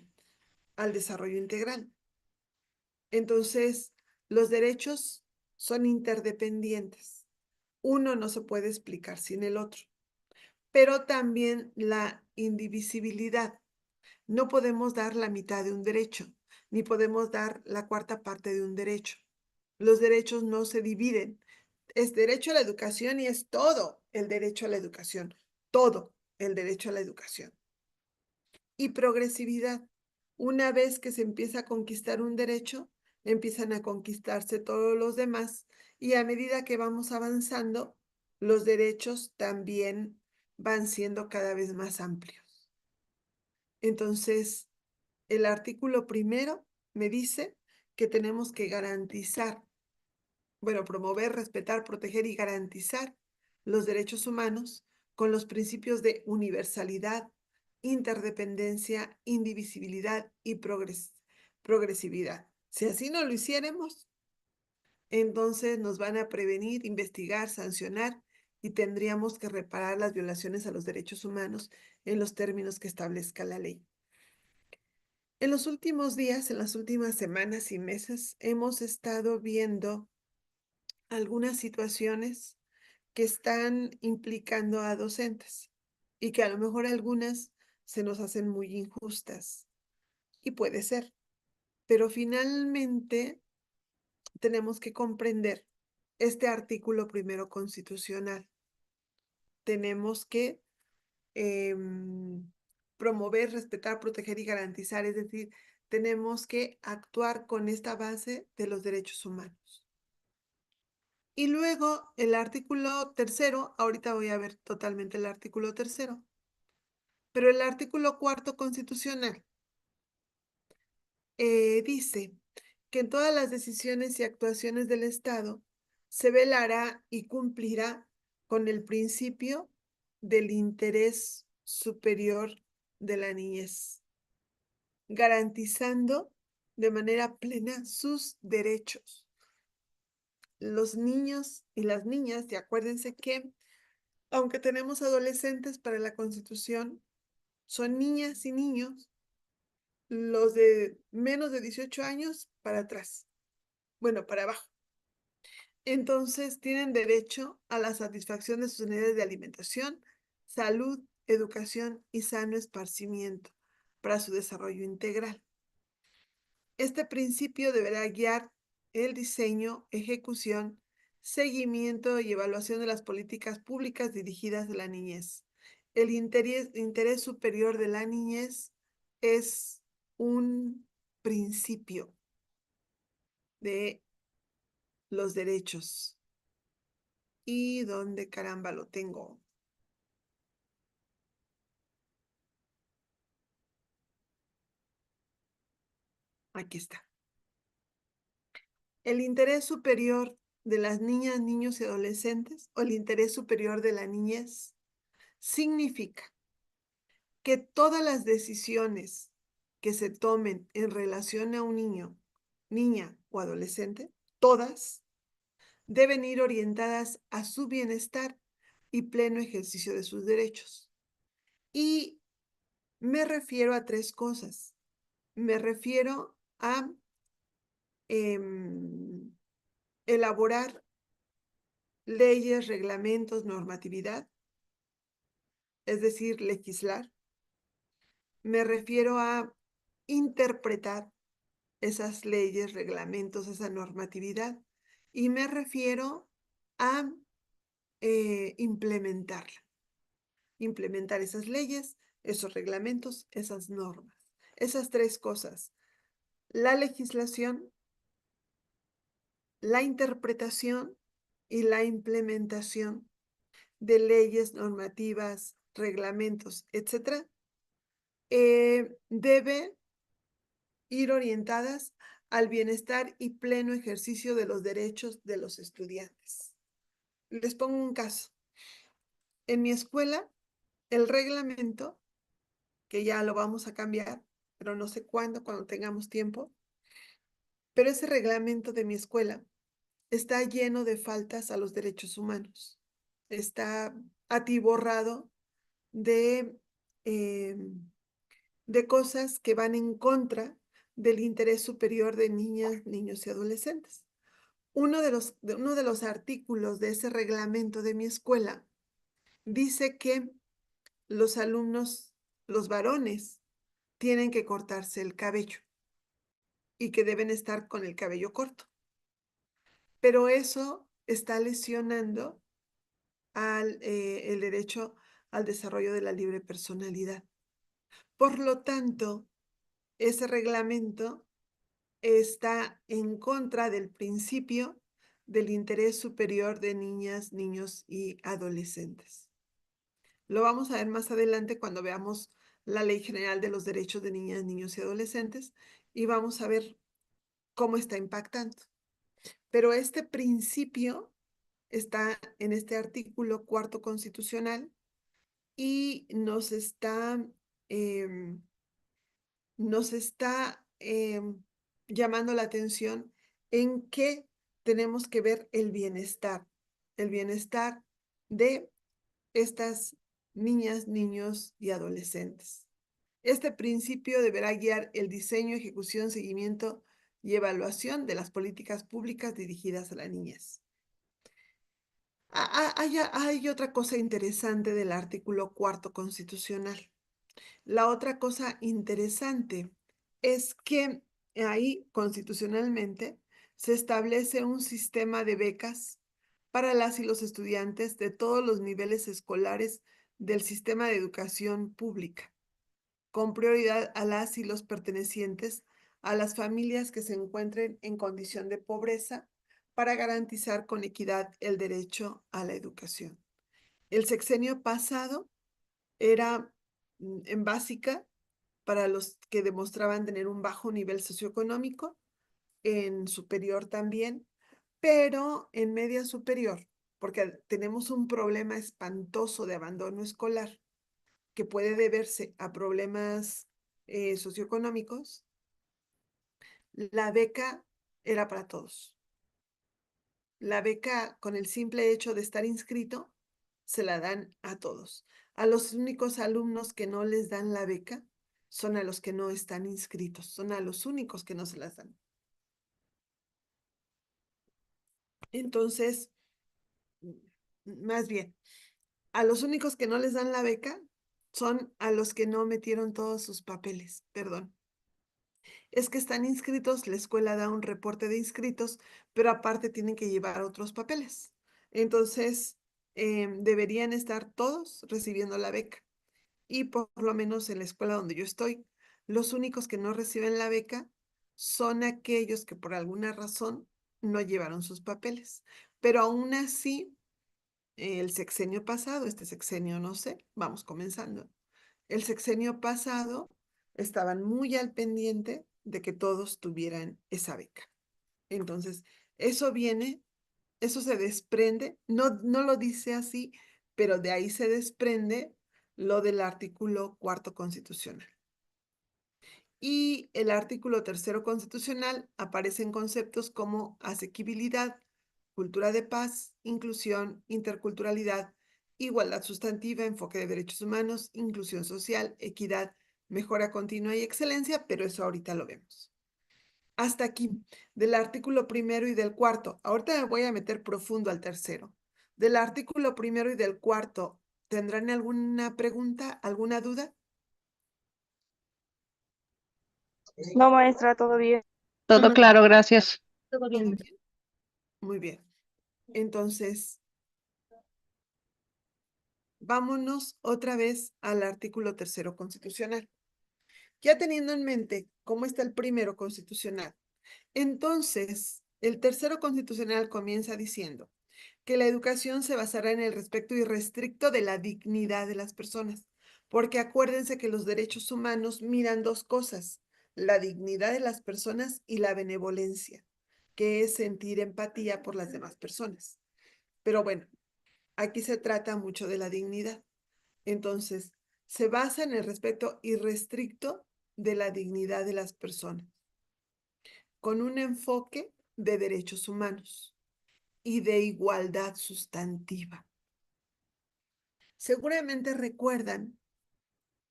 desarrollo integral. Entonces, los derechos son interdependientes. Uno no se puede explicar sin el otro, pero también la indivisibilidad. No podemos dar la mitad de un derecho, ni podemos dar la cuarta parte de un derecho. Los derechos no se dividen. Es derecho a la educación y es todo el derecho a la educación. Todo el derecho a la educación. Y progresividad. Una vez que se empieza a conquistar un derecho, empiezan a conquistarse todos los demás y a medida que vamos avanzando, los derechos también van siendo cada vez más amplios. Entonces, el artículo primero me dice que tenemos que garantizar, promover, respetar, proteger y garantizar los derechos humanos con los principios de universalidad, interdependencia, indivisibilidad y progresividad. Si así no lo hiciéramos, entonces nos van a prevenir, investigar, sancionar y tendríamos que reparar las violaciones a los derechos humanos en los términos que establezca la ley. En los últimos días, en las últimas semanas y meses, hemos estado viendo algunas situaciones que están implicando a docentes y que a lo mejor algunas se nos hacen muy injustas. Y puede ser, pero finalmente tenemos que comprender este artículo primero constitucional. Tenemos que promover, respetar, proteger y garantizar, es decir, tenemos que actuar con esta base de los derechos humanos. Y luego el artículo tercero, ahorita voy a ver totalmente el artículo tercero, pero el artículo cuarto constitucional dice que en todas las decisiones y actuaciones del Estado se velará y cumplirá con el principio del interés superior de la niñez, garantizando de manera plena sus derechos. Los niños y las niñas, y acuérdense que aunque tenemos adolescentes para la Constitución, son niñas y niños, los de menos de 18 años para atrás, para abajo. Entonces tienen derecho a la satisfacción de sus necesidades de alimentación, salud, educación y sano esparcimiento para su desarrollo integral. Este principio deberá guiar el diseño, ejecución, seguimiento y evaluación de las políticas públicas dirigidas a la niñez. El interés superior de la niñez es un principio de los derechos. ¿Y dónde caramba lo tengo? Aquí está. El interés superior de las niñas, niños y adolescentes, o el interés superior de la niñez, significa que todas las decisiones que se tomen en relación a un niño, niña o adolescente, todas deben ir orientadas a su bienestar y pleno ejercicio de sus derechos. Y me refiero a 3 cosas. Me refiero a elaborar leyes, reglamentos, normatividad, es decir, legislar. Me refiero a interpretar esas leyes, reglamentos, esa normatividad. Y me refiero a implementarla. Implementar esas leyes, esos reglamentos, esas normas. Esas 3 cosas. La legislación, la interpretación y la implementación de leyes, normativas, reglamentos, etcétera, debe ir orientadas al bienestar y pleno ejercicio de los derechos de los estudiantes. Les pongo un caso. En mi escuela, el reglamento, que ya lo vamos a cambiar, pero no sé cuándo, cuando tengamos tiempo, pero ese reglamento de mi escuela está lleno de faltas a los derechos humanos. Está atiborrado de, de cosas que van en contra del interés superior de niñas, niños y adolescentes. Uno de los artículos de ese reglamento de mi escuela dice que los alumnos, los varones, tienen que cortarse el cabello y que deben estar con el cabello corto. Pero eso está lesionando el derecho al desarrollo de la libre personalidad. Por lo tanto, ese reglamento está en contra del principio del interés superior de niñas, niños y adolescentes. Lo vamos a ver más adelante cuando veamos la Ley General de los Derechos de Niñas, Niños y Adolescentes y vamos a ver cómo está impactando. Pero este principio está en este artículo 4º constitucional y nos está llamando la atención en que tenemos que ver el bienestar de estas niñas, niños y adolescentes. Este principio deberá guiar el diseño, ejecución, seguimiento y evaluación de las políticas públicas dirigidas a las niñas. Hay otra cosa interesante del artículo 4º constitucional. La otra cosa interesante es que ahí constitucionalmente se establece un sistema de becas para las y los estudiantes de todos los niveles escolares del sistema de educación pública, con prioridad a las y los pertenecientes a las familias que se encuentren en condición de pobreza para garantizar con equidad el derecho a la educación. El sexenio pasado era en básica para los que demostraban tener un bajo nivel socioeconómico, en superior también, pero en media superior, porque tenemos un problema espantoso de abandono escolar que puede deberse a problemas socioeconómicos. La beca era para todos. La beca, con el simple hecho de estar inscrito, se la dan a todos. A los únicos alumnos que no les dan la beca son a los que no están inscritos, son a los únicos que no se las dan. Entonces, más bien, a los únicos que no les dan la beca son a los que no metieron todos sus papeles, perdón. Es que están inscritos, la escuela da un reporte de inscritos, pero aparte tienen que llevar otros papeles. Entonces, deberían estar todos recibiendo la beca. Y por lo menos en la escuela donde yo estoy, los únicos que no reciben la beca son aquellos que por alguna razón no llevaron sus papeles. Pero aún así, el sexenio pasado, este sexenio no sé, vamos comenzando. El sexenio pasado estaban muy al pendiente de que todos tuvieran esa beca. Entonces, eso se desprende, no lo dice así, pero de ahí se desprende lo del artículo 4º constitucional. Y el artículo 3º constitucional aparecen conceptos como asequibilidad, cultura de paz, inclusión, interculturalidad, igualdad sustantiva, enfoque de derechos humanos, inclusión social, equidad, mejora continua y excelencia, pero eso ahorita lo vemos. Hasta aquí, del artículo 1º y del 4º. Ahorita me voy a meter profundo al 3º. Del artículo 1º y del 4º, ¿tendrán alguna pregunta, alguna duda? No, maestra, todo bien. Todo claro, gracias. Todo bien. ¿Todo bien? Muy bien. Entonces, vámonos otra vez al artículo 3º constitucional. Ya teniendo en mente cómo está el 1º constitucional, entonces el 3º constitucional comienza diciendo que la educación se basará en el respeto irrestricto de la dignidad de las personas, porque acuérdense que los derechos humanos miran dos cosas, la dignidad de las personas y la benevolencia, que es sentir empatía por las demás personas. Pero bueno, aquí se trata mucho de la dignidad. Entonces, se basa en el respeto irrestricto de la dignidad de las personas, con un enfoque de derechos humanos y de igualdad sustantiva. Seguramente recuerdan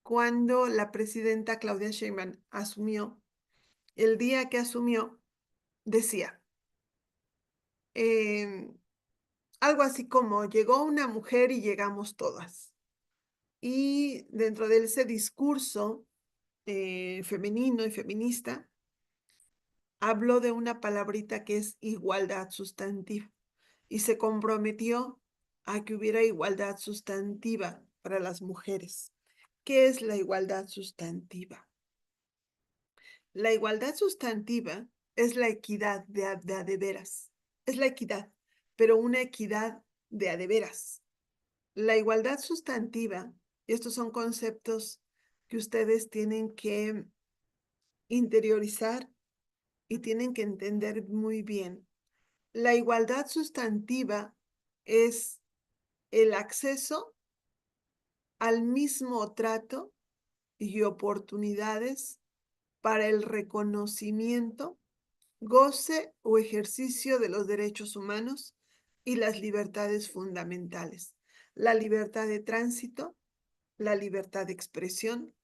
cuando la presidenta Claudia Sheinbaum asumió, el día que asumió, decía algo así como, llegó una mujer y llegamos todas. Y dentro de ese discurso femenino y feminista, habló de una palabrita que es igualdad sustantiva y se comprometió a que hubiera igualdad sustantiva para las mujeres. ¿Qué es la igualdad sustantiva? La igualdad sustantiva es la equidad de a de veras. Es la equidad, pero una equidad de a de veras. La igualdad sustantiva, y estos son conceptos que ustedes tienen que interiorizar y tienen que entender muy bien. La igualdad sustantiva es el acceso al mismo trato y oportunidades para el reconocimiento, goce o ejercicio de los derechos humanos y las libertades fundamentales. La libertad de tránsito, la libertad de expresión,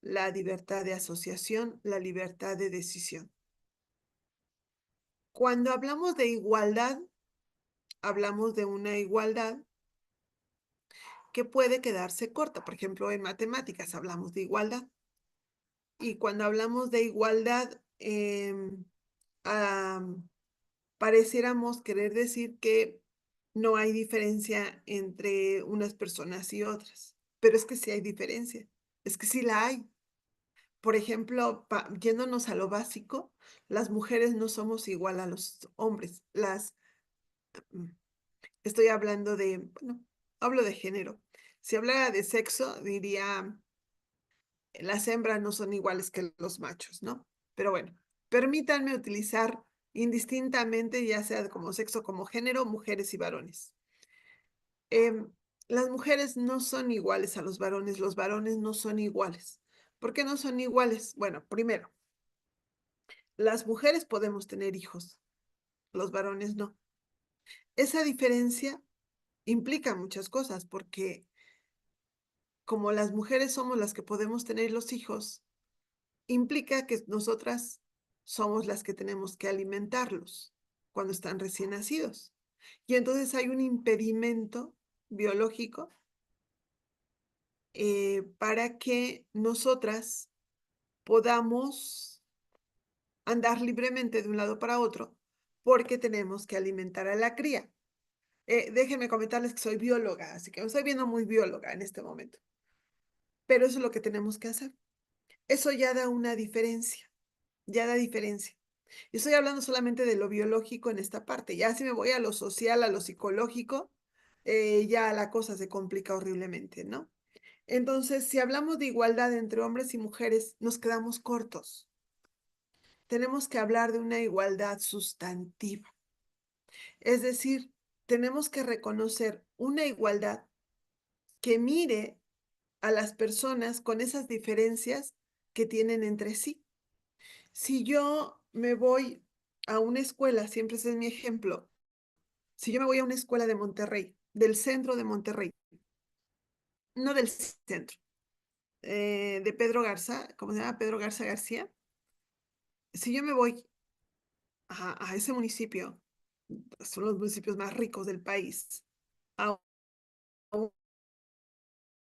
la libertad de asociación, la libertad de decisión. Cuando hablamos de igualdad, hablamos de una igualdad que puede quedarse corta. Por ejemplo, en matemáticas hablamos de igualdad. Y cuando hablamos de igualdad, pareciéramos querer decir que no hay diferencia entre unas personas y otras. Pero es que sí hay diferencia. Es que sí la hay. Por ejemplo, yéndonos a lo básico, las mujeres no somos igual a los hombres. Estoy hablando de, bueno, hablo de género. Si hablara de sexo, diría, las hembras no son iguales que los machos, ¿no? Pero bueno, permítanme utilizar indistintamente, ya sea como sexo, como género, mujeres y varones. Las mujeres no son iguales a los varones no son iguales. ¿Por qué no son iguales? Bueno, primero, las mujeres podemos tener hijos, los varones no. Esa diferencia implica muchas cosas porque como las mujeres somos las que podemos tener los hijos, implica que nosotras somos las que tenemos que alimentarlos cuando están recién nacidos. Y entonces hay un impedimento biológico para que nosotras podamos andar libremente de un lado para otro porque tenemos que alimentar a la cría. Déjenme comentarles que soy bióloga, así que me estoy viendo muy bióloga en este momento. Pero eso es lo que tenemos que hacer. Eso ya da una diferencia, ya da diferencia. Y estoy hablando solamente de lo biológico en esta parte. Ya si me voy a lo social, a lo psicológico, ya la cosa se complica horriblemente, ¿no? Entonces, si hablamos de igualdad entre hombres y mujeres, nos quedamos cortos. Tenemos que hablar de una igualdad sustantiva. Es decir, tenemos que reconocer una igualdad que mire a las personas con esas diferencias que tienen entre sí. Si yo me voy a una escuela, siempre ese es mi ejemplo, si yo me voy a una escuela de Monterrey, del centro de Monterrey, no del centro, de Pedro Garza, ¿cómo se llama? Pedro Garza García. Si yo me voy a ese municipio, son los municipios más ricos del país, a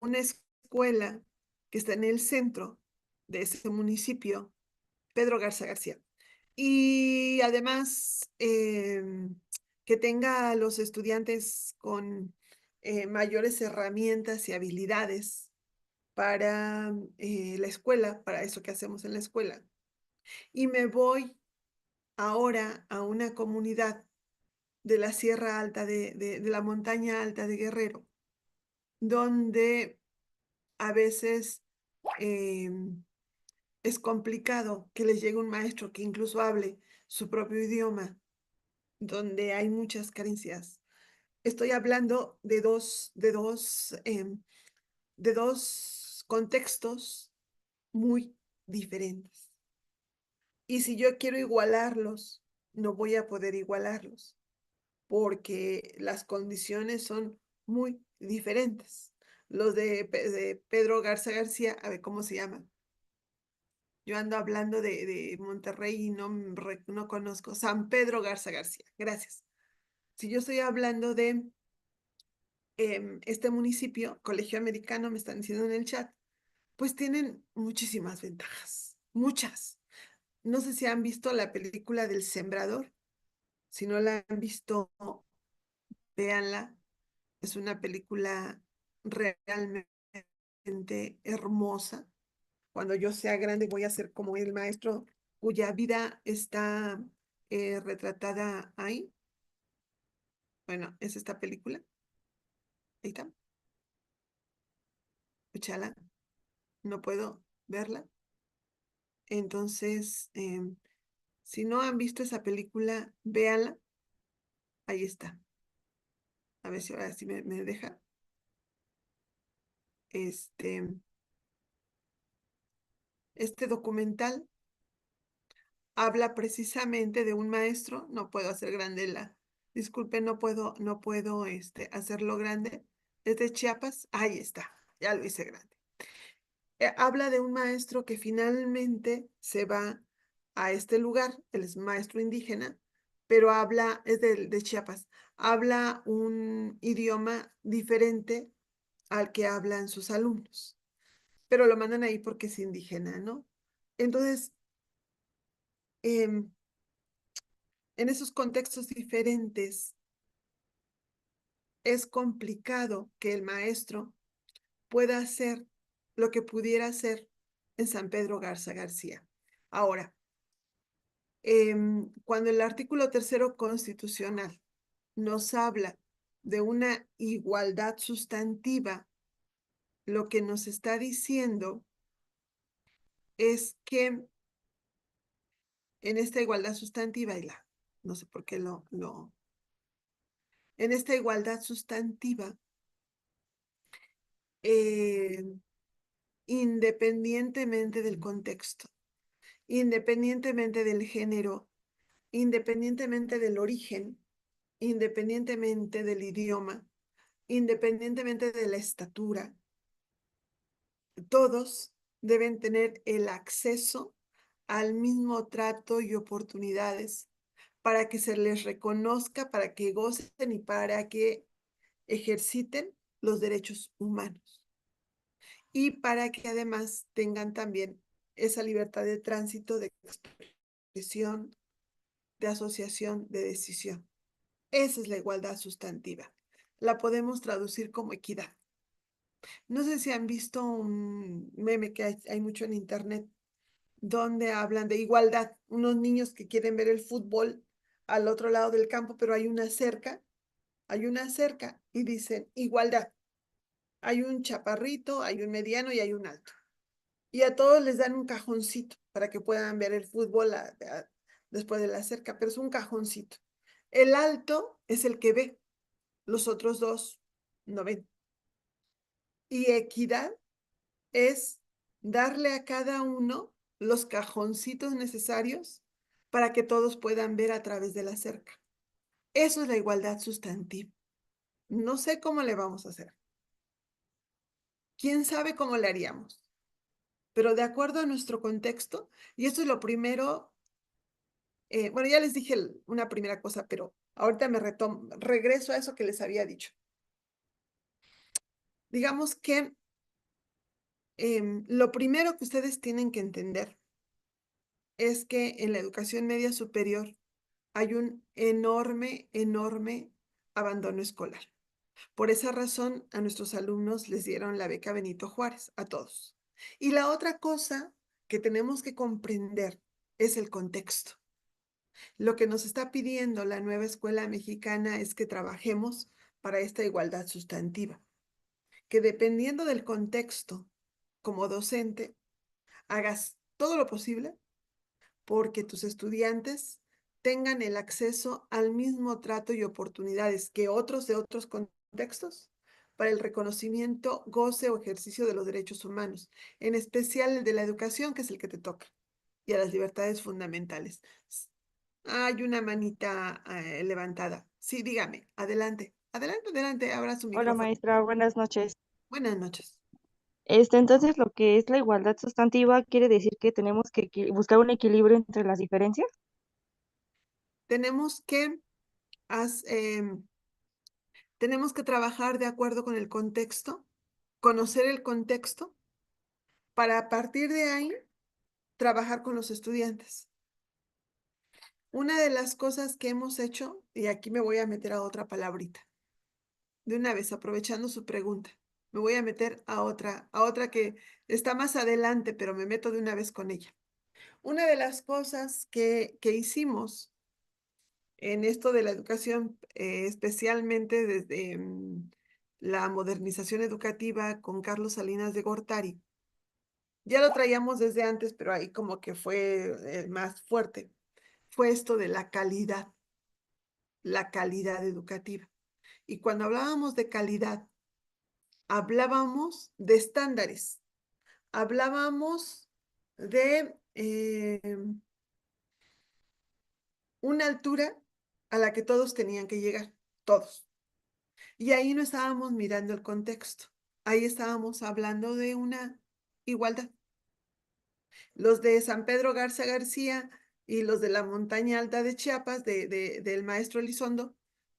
una escuela que está en el centro de ese municipio, Pedro Garza García. Y además, que tenga a los estudiantes con mayores herramientas y habilidades para la escuela, para eso que hacemos en la escuela. Y me voy ahora a una comunidad de la Sierra Alta, de la montaña alta de Guerrero, donde a veces es complicado que les llegue un maestro que incluso hable su propio idioma, donde hay muchas carencias. Estoy hablando de dos contextos muy diferentes. Y si yo quiero igualarlos, no voy a poder igualarlos, porque las condiciones son muy diferentes. Los de Pedro Garza García, a ver cómo se llaman. Yo ando hablando de Monterrey y no conozco. San Pedro Garza García. Gracias. Si yo estoy hablando de este municipio, Colegio Americano, me están diciendo en el chat, pues tienen muchísimas ventajas. Muchas. No sé si han visto la película del Sembrador. Si no la han visto, véanla. Es una película realmente hermosa. Cuando yo sea grande voy a ser como el maestro cuya vida está retratada ahí. Bueno, es esta película. Ahí está. Échala. No puedo verla. Entonces, si no han visto esa película, véanla. Ahí está. A ver si ahora sí me deja. Este documental habla precisamente de un maestro. No puedo hacer grande disculpe, no puedo hacerlo grande. Es de Chiapas. Ahí está. Ya lo hice grande. Habla de un maestro que finalmente se va a este lugar. Él es maestro indígena, pero es de Chiapas. Habla un idioma diferente al que hablan sus alumnos, pero lo mandan ahí porque es indígena, ¿no? Entonces, en esos contextos diferentes, es complicado que el maestro pueda hacer lo que pudiera hacer en San Pedro Garza García. Ahora, cuando el artículo 3º constitucional nos habla de una igualdad sustantiva, lo que nos está diciendo es que en esta igualdad sustantiva, no sé por qué en esta igualdad sustantiva, independientemente del contexto, independientemente del género, independientemente del origen, independientemente del idioma, independientemente de la estatura, todos deben tener el acceso al mismo trato y oportunidades para que se les reconozca, para que gocen y para que ejerciten los derechos humanos. Y para que además tengan también esa libertad de tránsito, de expresión, de asociación, de decisión. Esa es la igualdad sustantiva. La podemos traducir como equidad. No sé si han visto un meme que hay mucho en internet, donde hablan de igualdad. Unos niños que quieren ver el fútbol al otro lado del campo, pero hay una cerca y dicen igualdad. Hay un chaparrito, hay un mediano y hay un alto. Y a todos les dan un cajoncito para que puedan ver el fútbol después de la cerca, pero es un cajoncito. El alto es el que ve, los otros dos no ven. Y equidad es darle a cada uno los cajoncitos necesarios para que todos puedan ver a través de la cerca. Eso es la igualdad sustantiva. No sé cómo le vamos a hacer. ¿Quién sabe cómo le haríamos? Pero de acuerdo a nuestro contexto, y esto es lo primero, bueno, ya les dije una primera cosa, pero ahorita regreso a eso que les había dicho. Digamos que lo primero que ustedes tienen que entender es que en la educación media superior hay un enorme, enorme abandono escolar. Por esa razón, a nuestros alumnos les dieron la beca Benito Juárez, a todos. Y la otra cosa que tenemos que comprender es el contexto. Lo que nos está pidiendo la nueva escuela mexicana es que trabajemos para esta igualdad sustantiva, que dependiendo del contexto, como docente, hagas todo lo posible porque tus estudiantes tengan el acceso al mismo trato y oportunidades que otros de otros contextos para el reconocimiento, goce o ejercicio de los derechos humanos, en especial el de la educación, que es el que te toca, y a las libertades fundamentales. Hay una manita levantada. Sí, dígame, adelante, adelante, adelante, abra su Hola micrófono. maestra, buenas noches. Buenas noches. Entonces lo que es la igualdad sustantiva quiere decir que tenemos que buscar un equilibrio entre las diferencias. Tenemos que tenemos que trabajar de acuerdo con el contexto, conocer el contexto, para a partir de ahí trabajar con los estudiantes. Una de las cosas que hemos hecho, y aquí me voy a meter a otra palabrita, de una vez aprovechando su pregunta, me voy a meter a otra que está más adelante, pero me meto de una vez con ella. Una de las cosas que hicimos en esto de la educación, especialmente desde la modernización educativa con Carlos Salinas de Gortari. Ya lo traíamos desde antes, pero ahí como que fue más fuerte. Fue esto de la calidad educativa. Y cuando hablábamos de calidad, hablábamos de estándares, hablábamos de una altura a la que todos tenían que llegar, todos. Y ahí no estábamos mirando el contexto, ahí estábamos hablando de una igualdad. Los de San Pedro Garza García y los de la montaña alta de Chiapas, del maestro Elizondo,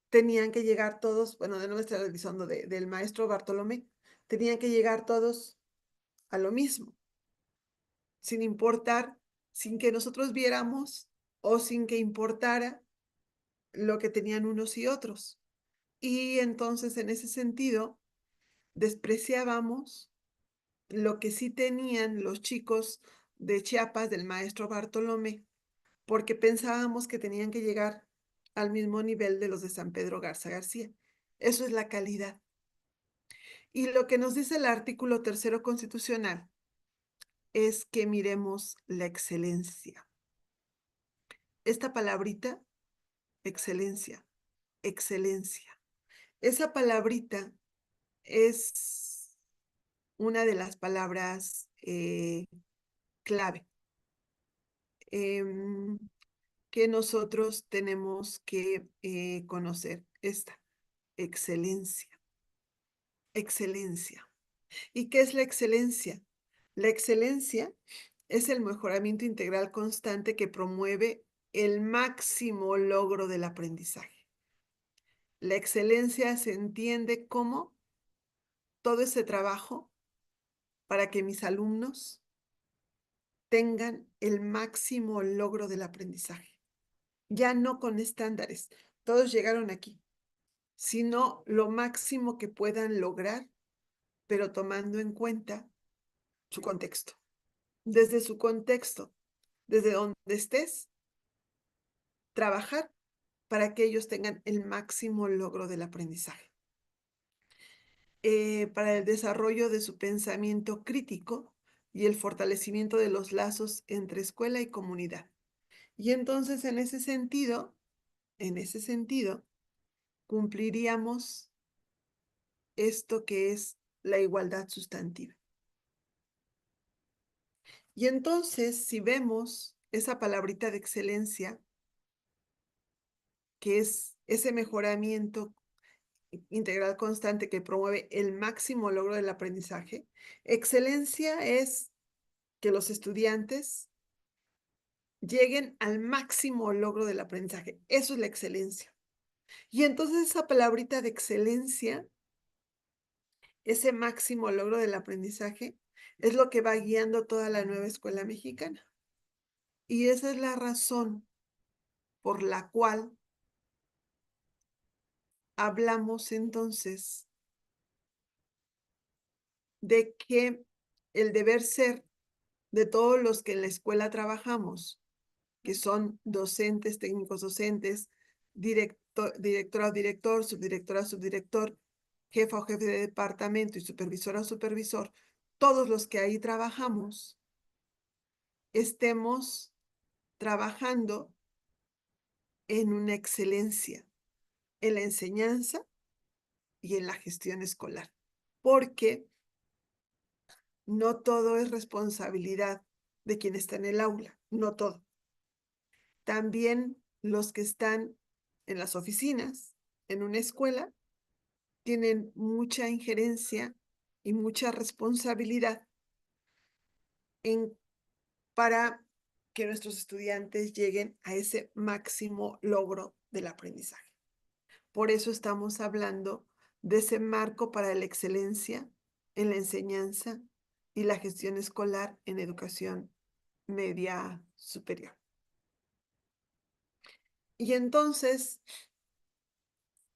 tenían que llegar todos, bueno, de nuestra Elizondo, del maestro Bartolomé, tenían que llegar todos a lo mismo, sin importar, sin que nosotros viéramos o sin que importara lo que tenían unos y otros. Y entonces, en ese sentido, despreciábamos lo que sí tenían los chicos de Chiapas del maestro Bartolomé, porque pensábamos que tenían que llegar al mismo nivel de los de San Pedro Garza García. Eso es la calidad. Y lo que nos dice el artículo 3º constitucional es que miremos la excelencia. Esta palabrita, excelencia, excelencia. Esa palabrita es una de las palabras clave que nosotros tenemos que conocer. Esta excelencia. Excelencia. ¿Y qué es la excelencia? La excelencia es el mejoramiento integral constante que promueve el máximo logro del aprendizaje. La excelencia se entiende como todo ese trabajo para que mis alumnos tengan el máximo logro del aprendizaje. Ya no con estándares, todos llegaron aquí, sino lo máximo que puedan lograr, pero tomando en cuenta su contexto. Desde su contexto, desde donde estés, trabajar para que ellos tengan el máximo logro del aprendizaje. Para el desarrollo de su pensamiento crítico y el fortalecimiento de los lazos entre escuela y comunidad. Y entonces, en ese sentido, cumpliríamos esto que es la igualdad sustantiva. Y entonces, si vemos esa palabrita de excelencia, que es ese mejoramiento integral constante que promueve el máximo logro del aprendizaje, excelencia es que los estudiantes lleguen al máximo logro del aprendizaje. Eso es la excelencia. Y entonces esa palabrita de excelencia, ese máximo logro del aprendizaje, es lo que va guiando toda la nueva escuela mexicana. Y esa es la razón por la cual hablamos entonces de que el deber ser de todos los que en la escuela trabajamos, que son docentes, técnicos docentes, directora o director, subdirectora o subdirector, jefa o jefe de departamento y supervisora o supervisor, todos los que ahí trabajamos, estemos trabajando en una excelencia en la enseñanza y en la gestión escolar, porque no todo es responsabilidad de quien está en el aula, no todo. También los que están en las oficinas, en una escuela, tienen mucha injerencia y mucha responsabilidad para que nuestros estudiantes lleguen a ese máximo logro del aprendizaje. Por eso estamos hablando de ese marco para la excelencia en la enseñanza y la gestión escolar en educación media superior. Y entonces,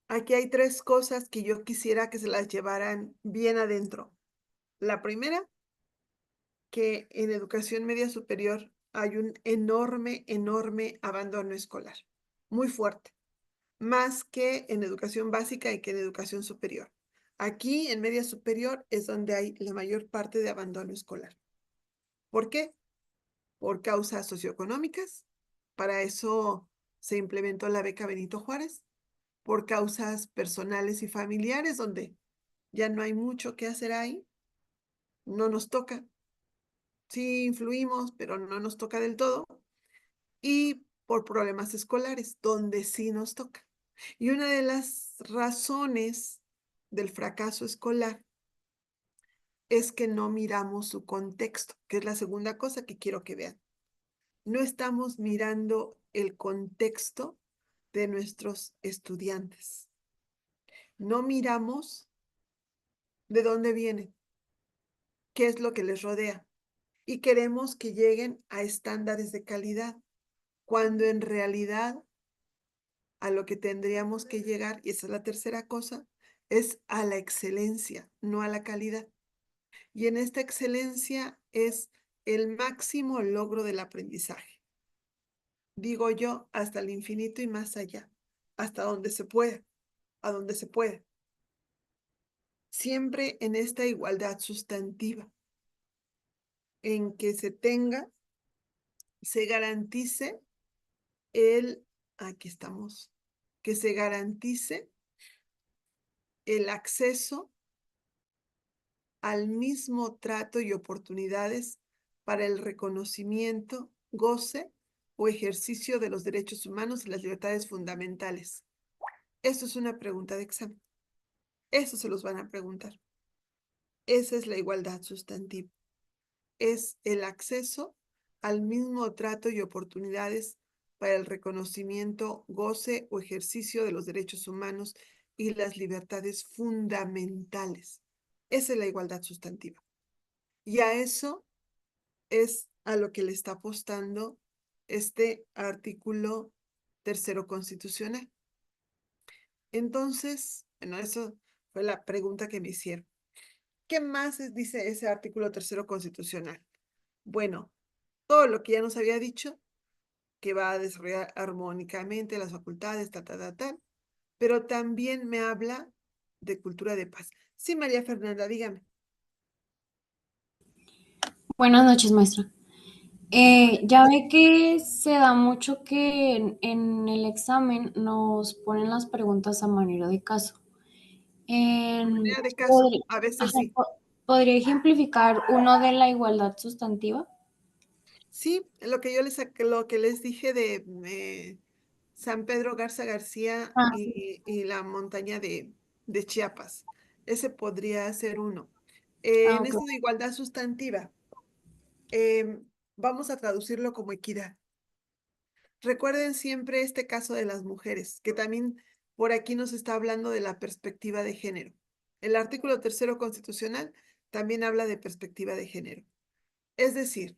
aquí hay 3 cosas que yo quisiera que se las llevaran bien adentro. La primera, que en educación media superior hay un enorme, enorme abandono escolar, muy fuerte, más que en educación básica y que en educación superior. Aquí en media superior es donde hay la mayor parte de abandono escolar. ¿Por qué? Por causas socioeconómicas. Para eso se implementó la beca Benito Juárez. Por causas personales y familiares, donde ya no hay mucho que hacer ahí. No nos toca. Sí influimos, pero no nos toca del todo. Y por problemas escolares, donde sí nos toca. Y una de las razones del fracaso escolar es que no miramos su contexto, que es la segunda cosa que quiero que vean. No estamos mirando el contexto de nuestros estudiantes. No miramos de dónde vienen, qué es lo que les rodea. Y queremos que lleguen a estándares de calidad, cuando en realidad a lo que tendríamos que llegar, y esa es la tercera cosa, es a la excelencia, no a la calidad. Y en esta excelencia es el máximo logro del aprendizaje. Digo yo, hasta el infinito y más allá, hasta donde se pueda, a donde se pueda. Siempre en esta igualdad sustantiva, en que se garantice aquí estamos, que se garantice el acceso al mismo trato y oportunidades para el reconocimiento, goce o ejercicio de los derechos humanos y las libertades fundamentales. Esto es una pregunta de examen. Eso se los van a preguntar. Esa es la igualdad sustantiva. Es el acceso al mismo trato y oportunidades para el reconocimiento, goce o ejercicio de los derechos humanos y las libertades fundamentales. Esa es la igualdad sustantiva. Y a eso es a lo que le está apostando este artículo 3º constitucional. Entonces, bueno, eso fue la pregunta que me hicieron. ¿Qué más dice ese artículo 3º constitucional? Bueno, todo lo que ya nos había dicho, que va a desarrollar armónicamente las facultades, tal, pero también me habla de cultura de paz. Sí, María Fernanda, dígame. Buenas noches, maestra. Ya ve que se da mucho que en el examen nos ponen las preguntas a manera de caso. Manera de caso, podri- a veces ajá, sí. ¿podría ejemplificar uno de la igualdad sustantiva? Sí, lo que les dije de San Pedro Garza García Ah, sí. y la montaña de Chiapas. Ese podría ser uno. Ah, En ok. esto de igualdad sustantiva, vamos a traducirlo como equidad. Recuerden siempre este caso de las mujeres, que también por aquí nos está hablando de la perspectiva de género. El artículo 3º constitucional también habla de perspectiva de género. Es decir,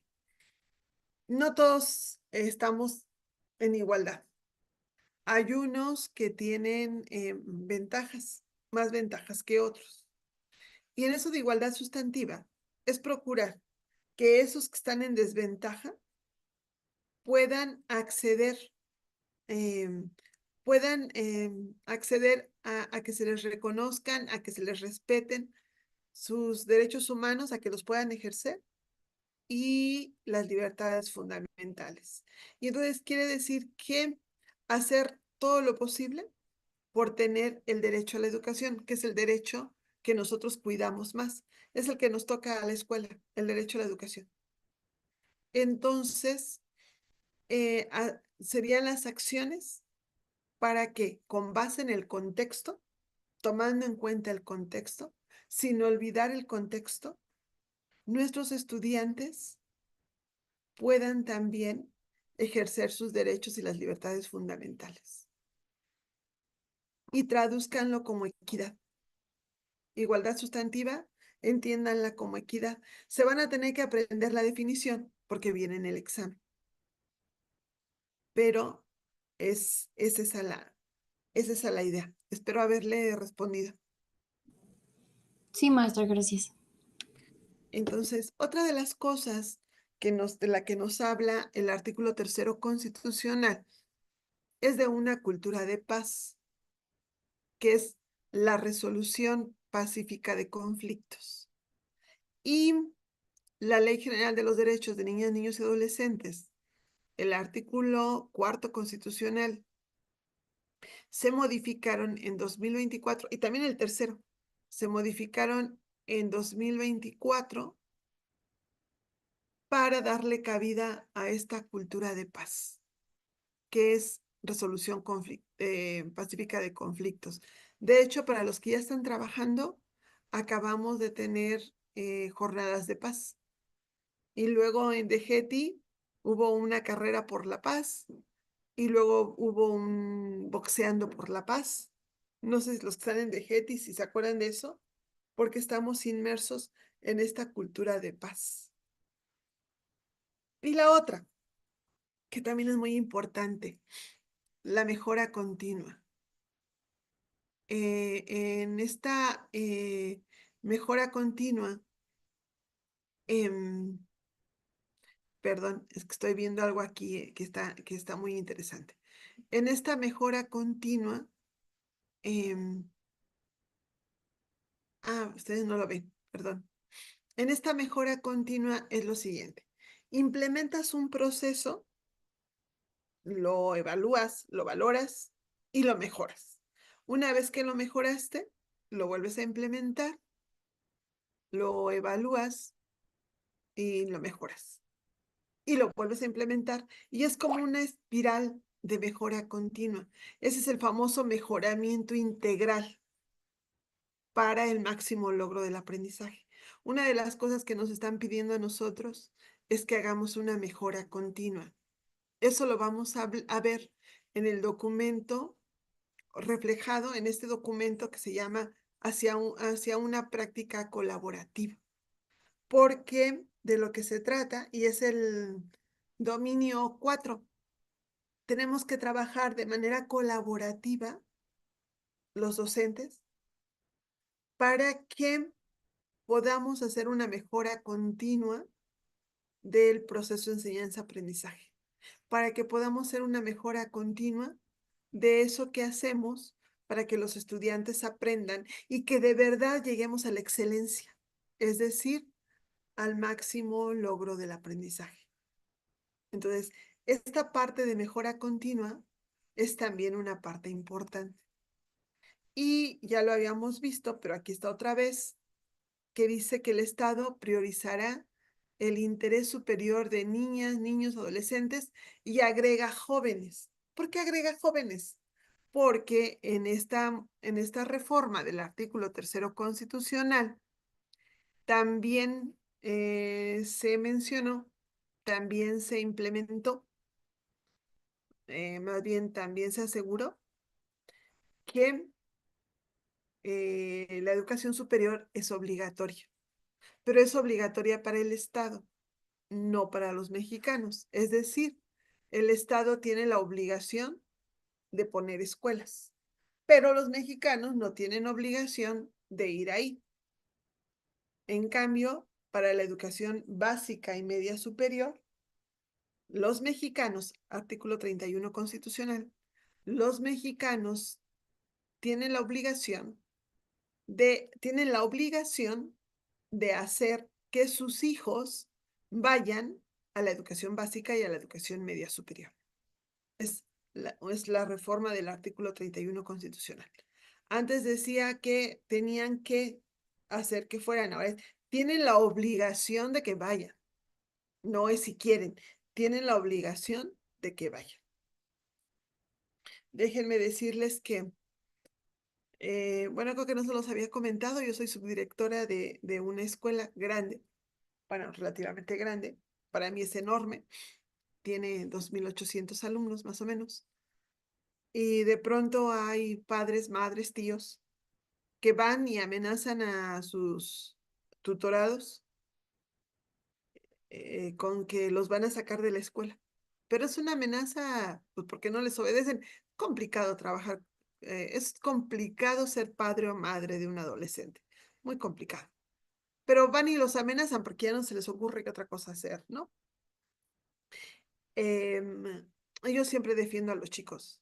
no todos estamos en igualdad. Hay unos que tienen ventajas, más ventajas que otros. Y en eso de igualdad sustantiva es procurar que esos que están en desventaja puedan acceder, em, acceder a que se les reconozcan, a que se les respeten sus derechos humanos, a que los puedan ejercer y las libertades fundamentales. Y entonces quiere decir que hacer todo lo posible por tener el derecho a la educación, que es el derecho que nosotros cuidamos más. Es el que nos toca a la escuela, el derecho a la educación. Entonces, serían las acciones para que, con base en el contexto, tomando en cuenta el contexto, sin olvidar el contexto, nuestros estudiantes puedan también ejercer sus derechos y las libertades fundamentales. Y traduzcanlo como equidad. Igualdad sustantiva, entiéndanla como equidad. Se van a tener que aprender la definición porque viene en el examen. Pero es esa la idea. Espero haberle respondido. Sí, maestra, gracias. Entonces, otra de las cosas de la que nos habla el artículo 3º constitucional es de una cultura de paz, que es la resolución pacífica de conflictos. Y la Ley General de los Derechos de Niñas, Niños y Adolescentes, el artículo 4º constitucional, se modificaron en 2024 y también el 3º, se modificaron en 2024 para darle cabida a esta cultura de paz, que es resolución pacífica de conflictos. De hecho, para los que ya están trabajando, acabamos de tener jornadas de paz. Y luego en DGETI hubo una carrera por la paz y luego hubo un boxeando por la paz. No sé si los que están en DGETI, si se acuerdan de eso, porque estamos inmersos en esta cultura de paz. Y la otra, que también es muy importante, la mejora continua. En esta mejora continua, perdón, es que estoy viendo algo aquí que está muy interesante. En esta mejora continua, ustedes no lo ven, perdón. En esta mejora continua es lo siguiente. Implementas un proceso, lo evalúas, lo valoras y lo mejoras. Una vez que lo mejoraste, lo vuelves a implementar, lo evalúas y lo mejoras. Y lo vuelves a implementar. Y es como una espiral de mejora continua. Ese es el famoso mejoramiento integral para el máximo logro del aprendizaje. Una de las cosas que nos están pidiendo a nosotros es que hagamos una mejora continua. Eso lo vamos a ver en el documento, reflejado en este documento que se llama hacia una práctica colaborativa. Porque de lo que se trata, y es el dominio 4, tenemos que trabajar de manera colaborativa los docentes para que podamos hacer una mejora continua del proceso de enseñanza-aprendizaje, para que podamos hacer una mejora continua de eso que hacemos para que los estudiantes aprendan y que de verdad lleguemos a la excelencia, es decir, al máximo logro del aprendizaje. Entonces, esta parte de mejora continua es también una parte importante. Y ya lo habíamos visto, pero aquí está otra vez, que dice que el Estado priorizará el interés superior de niñas, niños, adolescentes y agrega jóvenes. ¿Por qué agrega jóvenes? Porque en esta reforma del artículo 3º constitucional también se mencionó, también se implementó, más bien también se aseguró que la educación superior es obligatoria, pero es obligatoria para el Estado, no para los mexicanos. Es decir, el Estado tiene la obligación de poner escuelas, pero los mexicanos no tienen obligación de ir ahí. En cambio, para la educación básica y media superior, los mexicanos, artículo 31 constitucional, los mexicanos tienen la obligación de hacer que sus hijos vayan a la educación básica y a la educación media superior. Es la reforma del artículo 31 constitucional. Antes decía que tenían que hacer que fueran, ahora tienen la obligación de que vayan. No es si quieren, tienen la obligación de que vayan. Déjenme decirles que, bueno, creo que no se los había comentado, yo soy subdirectora de una escuela grande, bueno, relativamente grande, para mí es enorme, tiene 2.800 alumnos más o menos, y de pronto hay padres, madres, tíos, que van y amenazan a sus tutorados con que los van a sacar de la escuela. Pero es una amenaza, pues porque no les obedecen. Complicado trabajar, es complicado ser padre o madre de un adolescente, muy complicado. Pero van y los amenazan porque ya no se les ocurre qué otra cosa hacer, ¿no? Yo siempre defiendo a los chicos.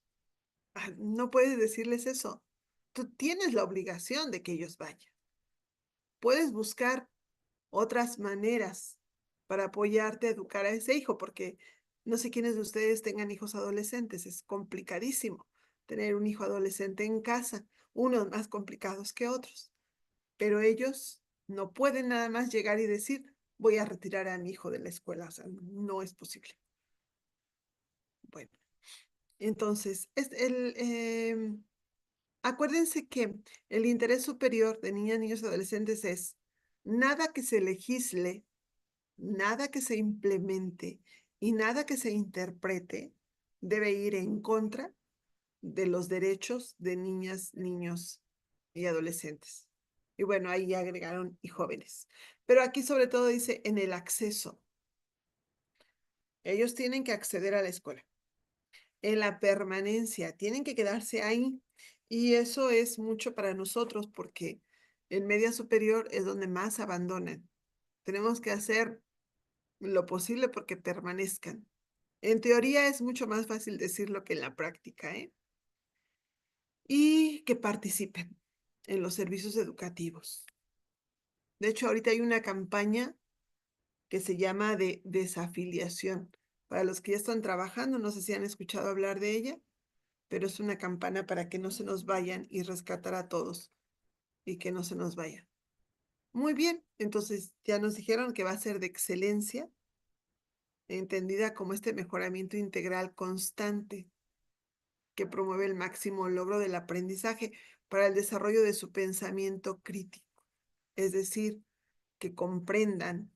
No puedes decirles eso. Tú tienes la obligación de que ellos vayan. Puedes buscar otras maneras para apoyarte a educar a ese hijo, porque no sé quiénes de ustedes tengan hijos adolescentes, es complicadísimo tener un hijo adolescente en casa, unos más complicados que otros, pero ellos no pueden nada más llegar y decir, voy a retirar a mi hijo de la escuela, o sea, no es posible. Bueno, entonces, acuérdense que el interés superior de niñas, niños y adolescentes es nada que se legisle, nada que se implemente y nada que se interprete debe ir en contra de los derechos de niñas, niños y adolescentes. Y bueno, ahí agregaron y jóvenes. Pero aquí sobre todo dice en el acceso. Ellos tienen que acceder a la escuela. En la permanencia, tienen que quedarse ahí. Y eso es mucho para nosotros porque en media superior es donde más abandonan. Tenemos que hacer lo posible porque permanezcan. En teoría es mucho más fácil decirlo que en la práctica, ¿eh? Y que participen en los servicios educativos. De hecho, ahorita hay una campaña que se llama de desafiliación. Para los que ya están trabajando, no sé si han escuchado hablar de ella, pero es una campana para que no se nos vayan y rescatar a todos y que no se nos vayan. Muy bien, entonces ya nos dijeron que va a ser de excelencia, entendida como este mejoramiento integral constante que promueve el máximo logro del aprendizaje para el desarrollo de su pensamiento crítico. Es decir, que comprendan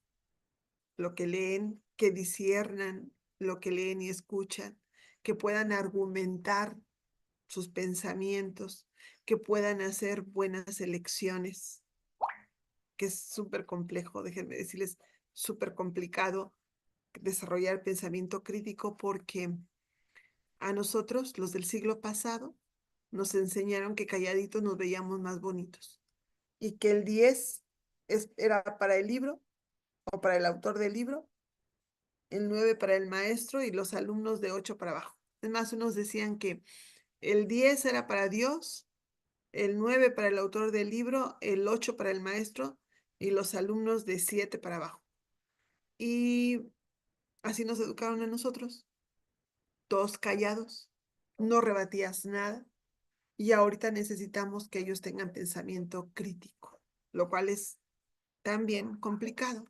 lo que leen, que disciernan lo que leen y escuchan, que puedan argumentar sus pensamientos, que puedan hacer buenas elecciones, que es súper complejo, déjenme decirles, súper complicado desarrollar pensamiento crítico porque a nosotros, los del siglo pasado, nos enseñaron que calladitos nos veíamos más bonitos y que el 10 era para el libro o para el autor del libro, el 9 para el maestro y los alumnos de 8 para abajo. Es más, unos decían que el 10 era para Dios, el 9 para el autor del libro, el 8 para el maestro y los alumnos de 7 para abajo. Y así nos educaron a nosotros, todos callados, no rebatías nada, y ahorita necesitamos que ellos tengan pensamiento crítico, lo cual es también complicado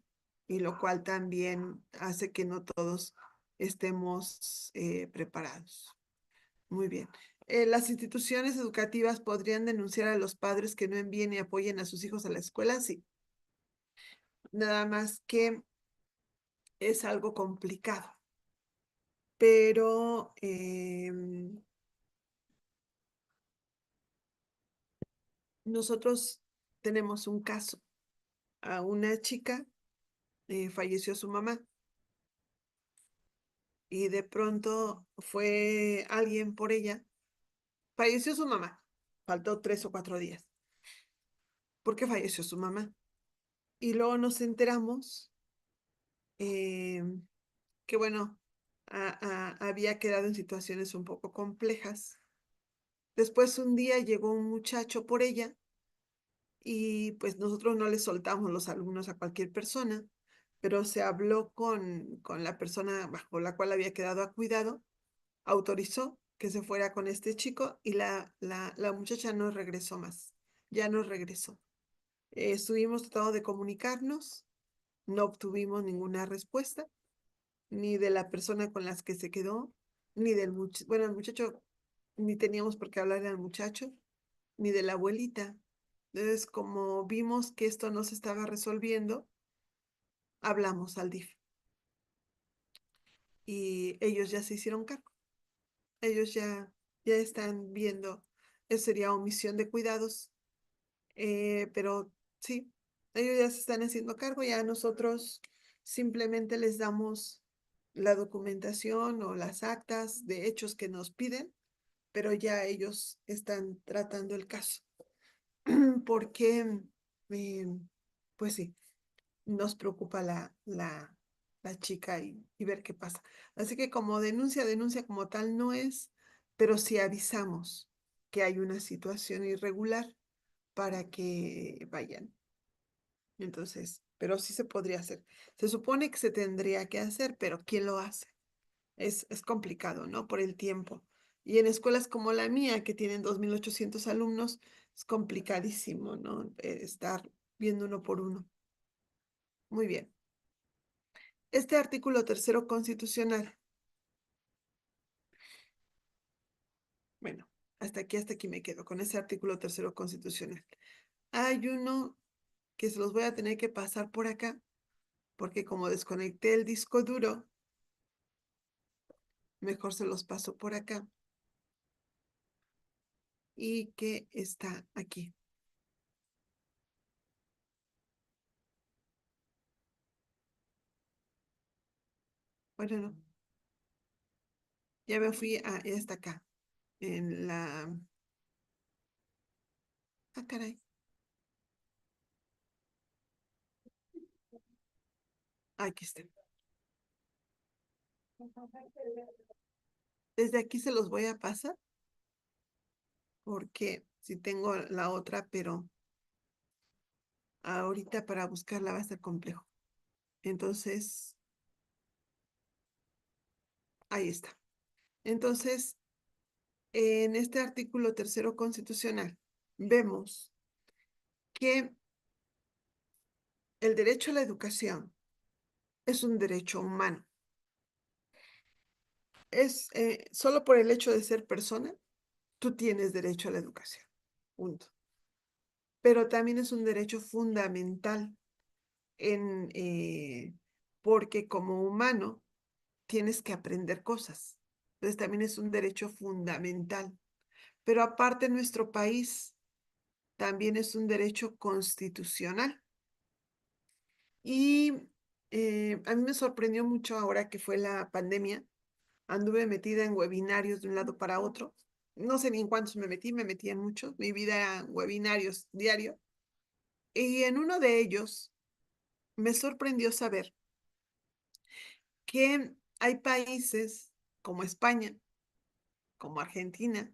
y lo cual también hace que no todos estemos preparados. Muy bien. ¿Las instituciones educativas podrían denunciar a los padres que no envíen y apoyen a sus hijos a la escuela? Sí. Nada más que es algo complicado. Pero nosotros tenemos un caso. A una chica falleció su mamá y de pronto fue alguien por ella. Falleció su mamá. Faltó 3 o 4 días. ¿Por qué falleció su mamá? Y luego nos enteramos que, bueno, había quedado en situaciones un poco complejas. Después un día llegó un muchacho por ella y pues nosotros no le soltamos los alumnos a cualquier persona, pero se habló con la persona bajo la cual había quedado a cuidado, autorizó que se fuera con este chico y la muchacha no regresó más, ya no regresó. Estuvimos tratando de comunicarnos, no obtuvimos ninguna respuesta, ni de la persona con las que se quedó, ni del muchacho, bueno, el muchacho, ni teníamos por qué hablar al muchacho, ni de la abuelita. Entonces, como vimos que esto no se estaba resolviendo, hablamos al DIF y ellos ya se hicieron cargo. Ellos ya están viendo, eso sería omisión de cuidados, pero sí, ellos ya se están haciendo cargo, ya nosotros simplemente les damos la documentación o las actas de hechos que nos piden, pero ya ellos están tratando el caso. Porque, eh, pues sí, nos preocupa la chica y ver qué pasa. Así que como denuncia como tal no es, pero sí avisamos que hay una situación irregular para que vayan. Entonces, pero sí se podría hacer. Se supone que se tendría que hacer, pero ¿quién lo hace? Es complicado, ¿no? Por el tiempo. Y en escuelas como la mía, que tienen 2.800 alumnos, es complicadísimo, ¿no? Estar viendo uno por uno. Muy bien. Este artículo 3º constitucional. Bueno, hasta aquí me quedo con ese artículo 3º constitucional. Hay uno que se los voy a tener que pasar por acá, porque como desconecté el disco duro, mejor se los paso por acá. Y que está aquí. Bueno, no. Ya me fui ya está acá. En la... Ah, caray. Aquí está. Desde aquí se los voy a pasar. Porque si tengo la otra, pero ahorita para buscarla va a ser complejo. Entonces, ahí está. Entonces, en este artículo 3º constitucional, vemos que el derecho a la educación es un derecho humano. Es solo por el hecho de ser persona, tú tienes derecho a la educación. Punto. Pero también es un derecho fundamental porque como humano tienes que aprender cosas. Entonces también es un derecho fundamental. Pero aparte nuestro país también es un derecho constitucional. Y a mí me sorprendió mucho ahora que fue la pandemia. Anduve metida en webinarios de un lado para otro. No sé ni en cuántos me metí en muchos. Mi vida era webinarios diario. Y en uno de ellos me sorprendió saber que hay países como España, como Argentina,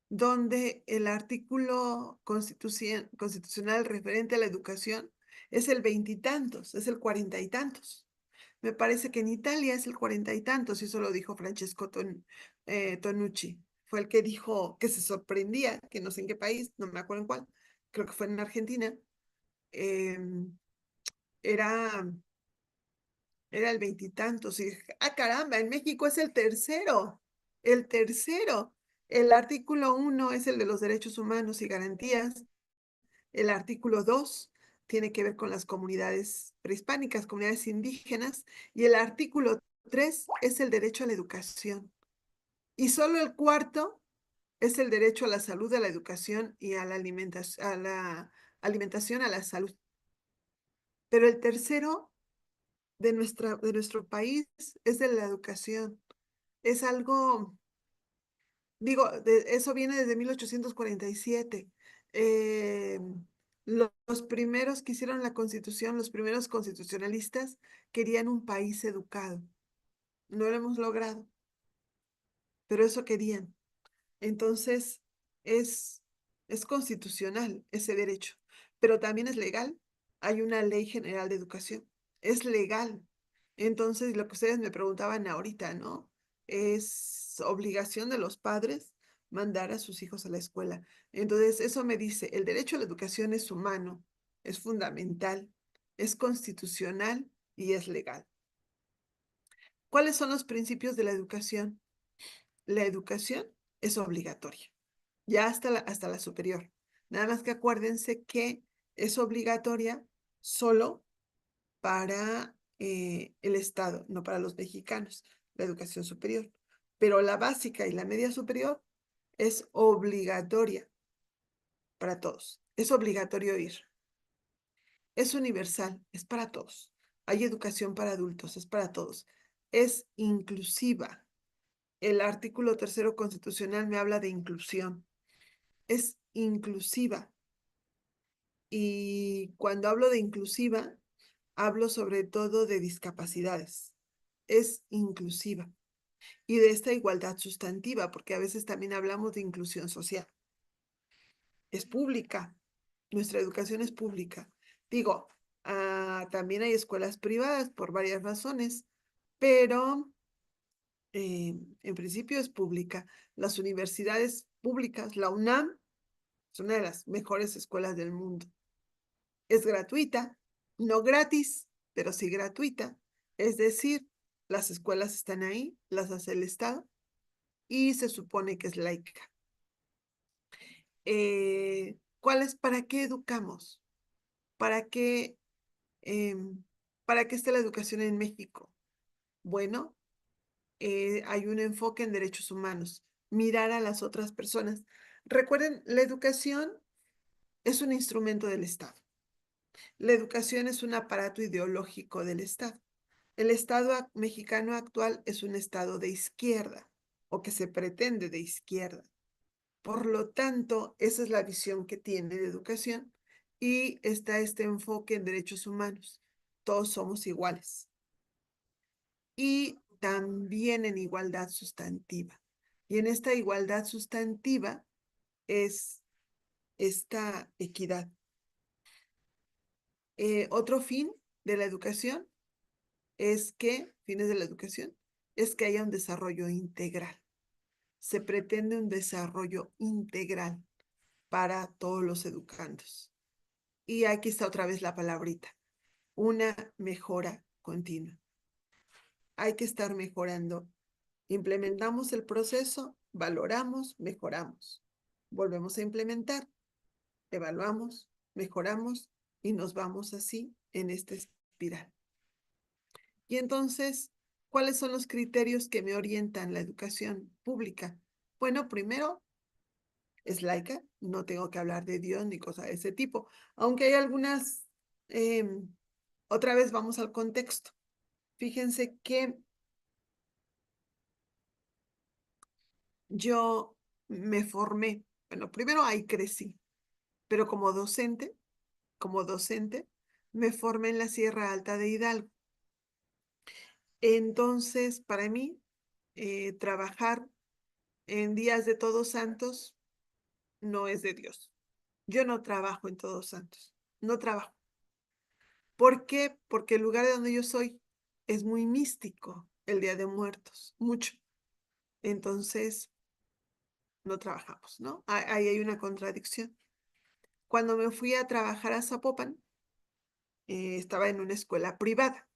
donde el artículo constitucional referente a la educación es el veintitantos, es el 40 y tantos. Me parece que en Italia es el 40 y tantos, y eso lo dijo Francesco Tonucci. fue el que dijo que se sorprendía, que no sé en qué país, no me acuerdo en cuál, creo que fue en Argentina, era el veintitantos, y dije, ah, caramba, en México es el tercero, el tercero. El artículo 1 es el de los derechos humanos y garantías. El artículo 2 tiene que ver con las comunidades prehispánicas, comunidades indígenas, y el artículo 3 es el derecho a la educación. Y solo el cuarto es el derecho a la salud, a la educación y a la alimentación, a la salud. Pero el tercero de nuestro país es de la educación. Es algo, digo, eso viene desde 1847. Los primeros que hicieron la Constitución, los primeros constitucionalistas, querían un país educado. No lo hemos logrado, pero eso querían. Entonces, es, es constitucional ese derecho, pero también es legal. Hay una ley general de educación. Es legal. Entonces, lo que ustedes me preguntaban ahorita, ¿no? Es obligación de los padres mandar a sus hijos a la escuela. Entonces, eso me dice, el derecho a la educación es humano, es fundamental, es constitucional y es legal. ¿Cuáles son los principios de la educación? La educación es obligatoria, ya hasta la superior. Nada más que acuérdense que es obligatoria solo para el Estado, no para los mexicanos, la educación superior. Pero la básica y la media superior es obligatoria para todos. Es obligatorio ir. Es universal, es para todos. Hay educación para adultos, es para todos. Es inclusiva. El artículo 3 constitucional me habla de inclusión. Es inclusiva. Y cuando hablo de inclusiva, hablo sobre todo de discapacidades. Es inclusiva. Y de esta igualdad sustantiva, porque a veces también hablamos de inclusión social. Es pública. Nuestra educación es pública. Digo, también hay escuelas privadas por varias razones, pero en principio es pública. Las universidades públicas, la UNAM, es una de las mejores escuelas del mundo. Es gratuita, no gratis, pero sí gratuita. Es decir, las escuelas están ahí, las hace el Estado y se supone que es laica. ¿Para qué educamos? ¿Para qué, para qué está la educación en México? Bueno, hay un enfoque en derechos humanos, mirar a las otras personas. Recuerden, la educación es un instrumento del Estado. La educación es un aparato ideológico del Estado. El Estado mexicano actual es un Estado de izquierda, o que se pretende de izquierda. Por lo tanto, esa es la visión que tiene de educación y está este enfoque en derechos humanos. Todos somos iguales. Y también en igualdad sustantiva. Y en esta igualdad sustantiva es esta equidad. Otro fin de la educación fines de la educación, es que haya un desarrollo integral. Se pretende un desarrollo integral para todos los educandos. Y aquí está otra vez la palabrita, una mejora continua. Hay que estar mejorando. Implementamos el proceso, valoramos, mejoramos. Volvemos a implementar, evaluamos, mejoramos y nos vamos así en esta espiral. Y entonces, ¿cuáles son los criterios que me orientan la educación pública? Bueno, primero, es laica, no tengo que hablar de Dios ni cosas de ese tipo, aunque hay algunas, otra vez vamos al contexto. Fíjense que yo me formé, bueno, primero ahí crecí, pero como docente, me formé en la Sierra Alta de Hidalgo. Entonces, para mí, trabajar en días de Todos Santos no es de Dios. Yo no trabajo en Todos Santos, no trabajo. ¿Por qué? Porque el lugar de donde yo soy es muy místico, el Día de Muertos, mucho. Entonces, no trabajamos, ¿no? Ahí hay una contradicción. Cuando me fui a trabajar a Zapopan, estaba en una escuela privada.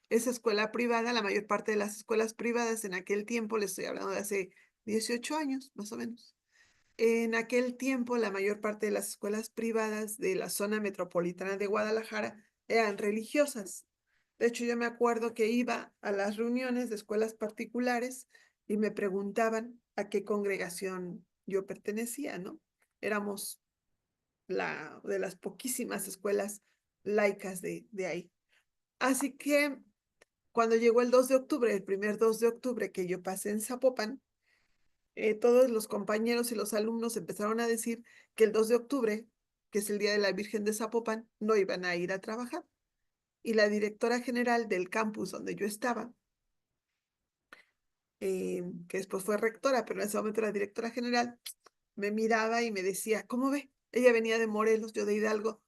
Esa escuela privada, la mayor parte de las escuelas privadas en aquel tiempo, les estoy hablando de hace 18 años, más o menos. En aquel tiempo, la mayor parte de las escuelas privadas de la zona metropolitana de Guadalajara eran religiosas. De hecho, yo me acuerdo que iba a las reuniones de escuelas particulares y me preguntaban a qué congregación yo pertenecía, ¿no? Éramos de las poquísimas escuelas laicas de ahí. Así que cuando llegó el 2 de octubre, el primer 2 de octubre que yo pasé en Zapopan, todos los compañeros y los alumnos empezaron a decir que el 2 de octubre, que es el Día de la Virgen de Zapopan, no iban a ir a trabajar. Y la directora general del campus donde yo estaba, que después fue rectora, pero en ese momento la directora general, me miraba y me decía, ¿cómo ve? Ella venía de Morelos, yo de Hidalgo.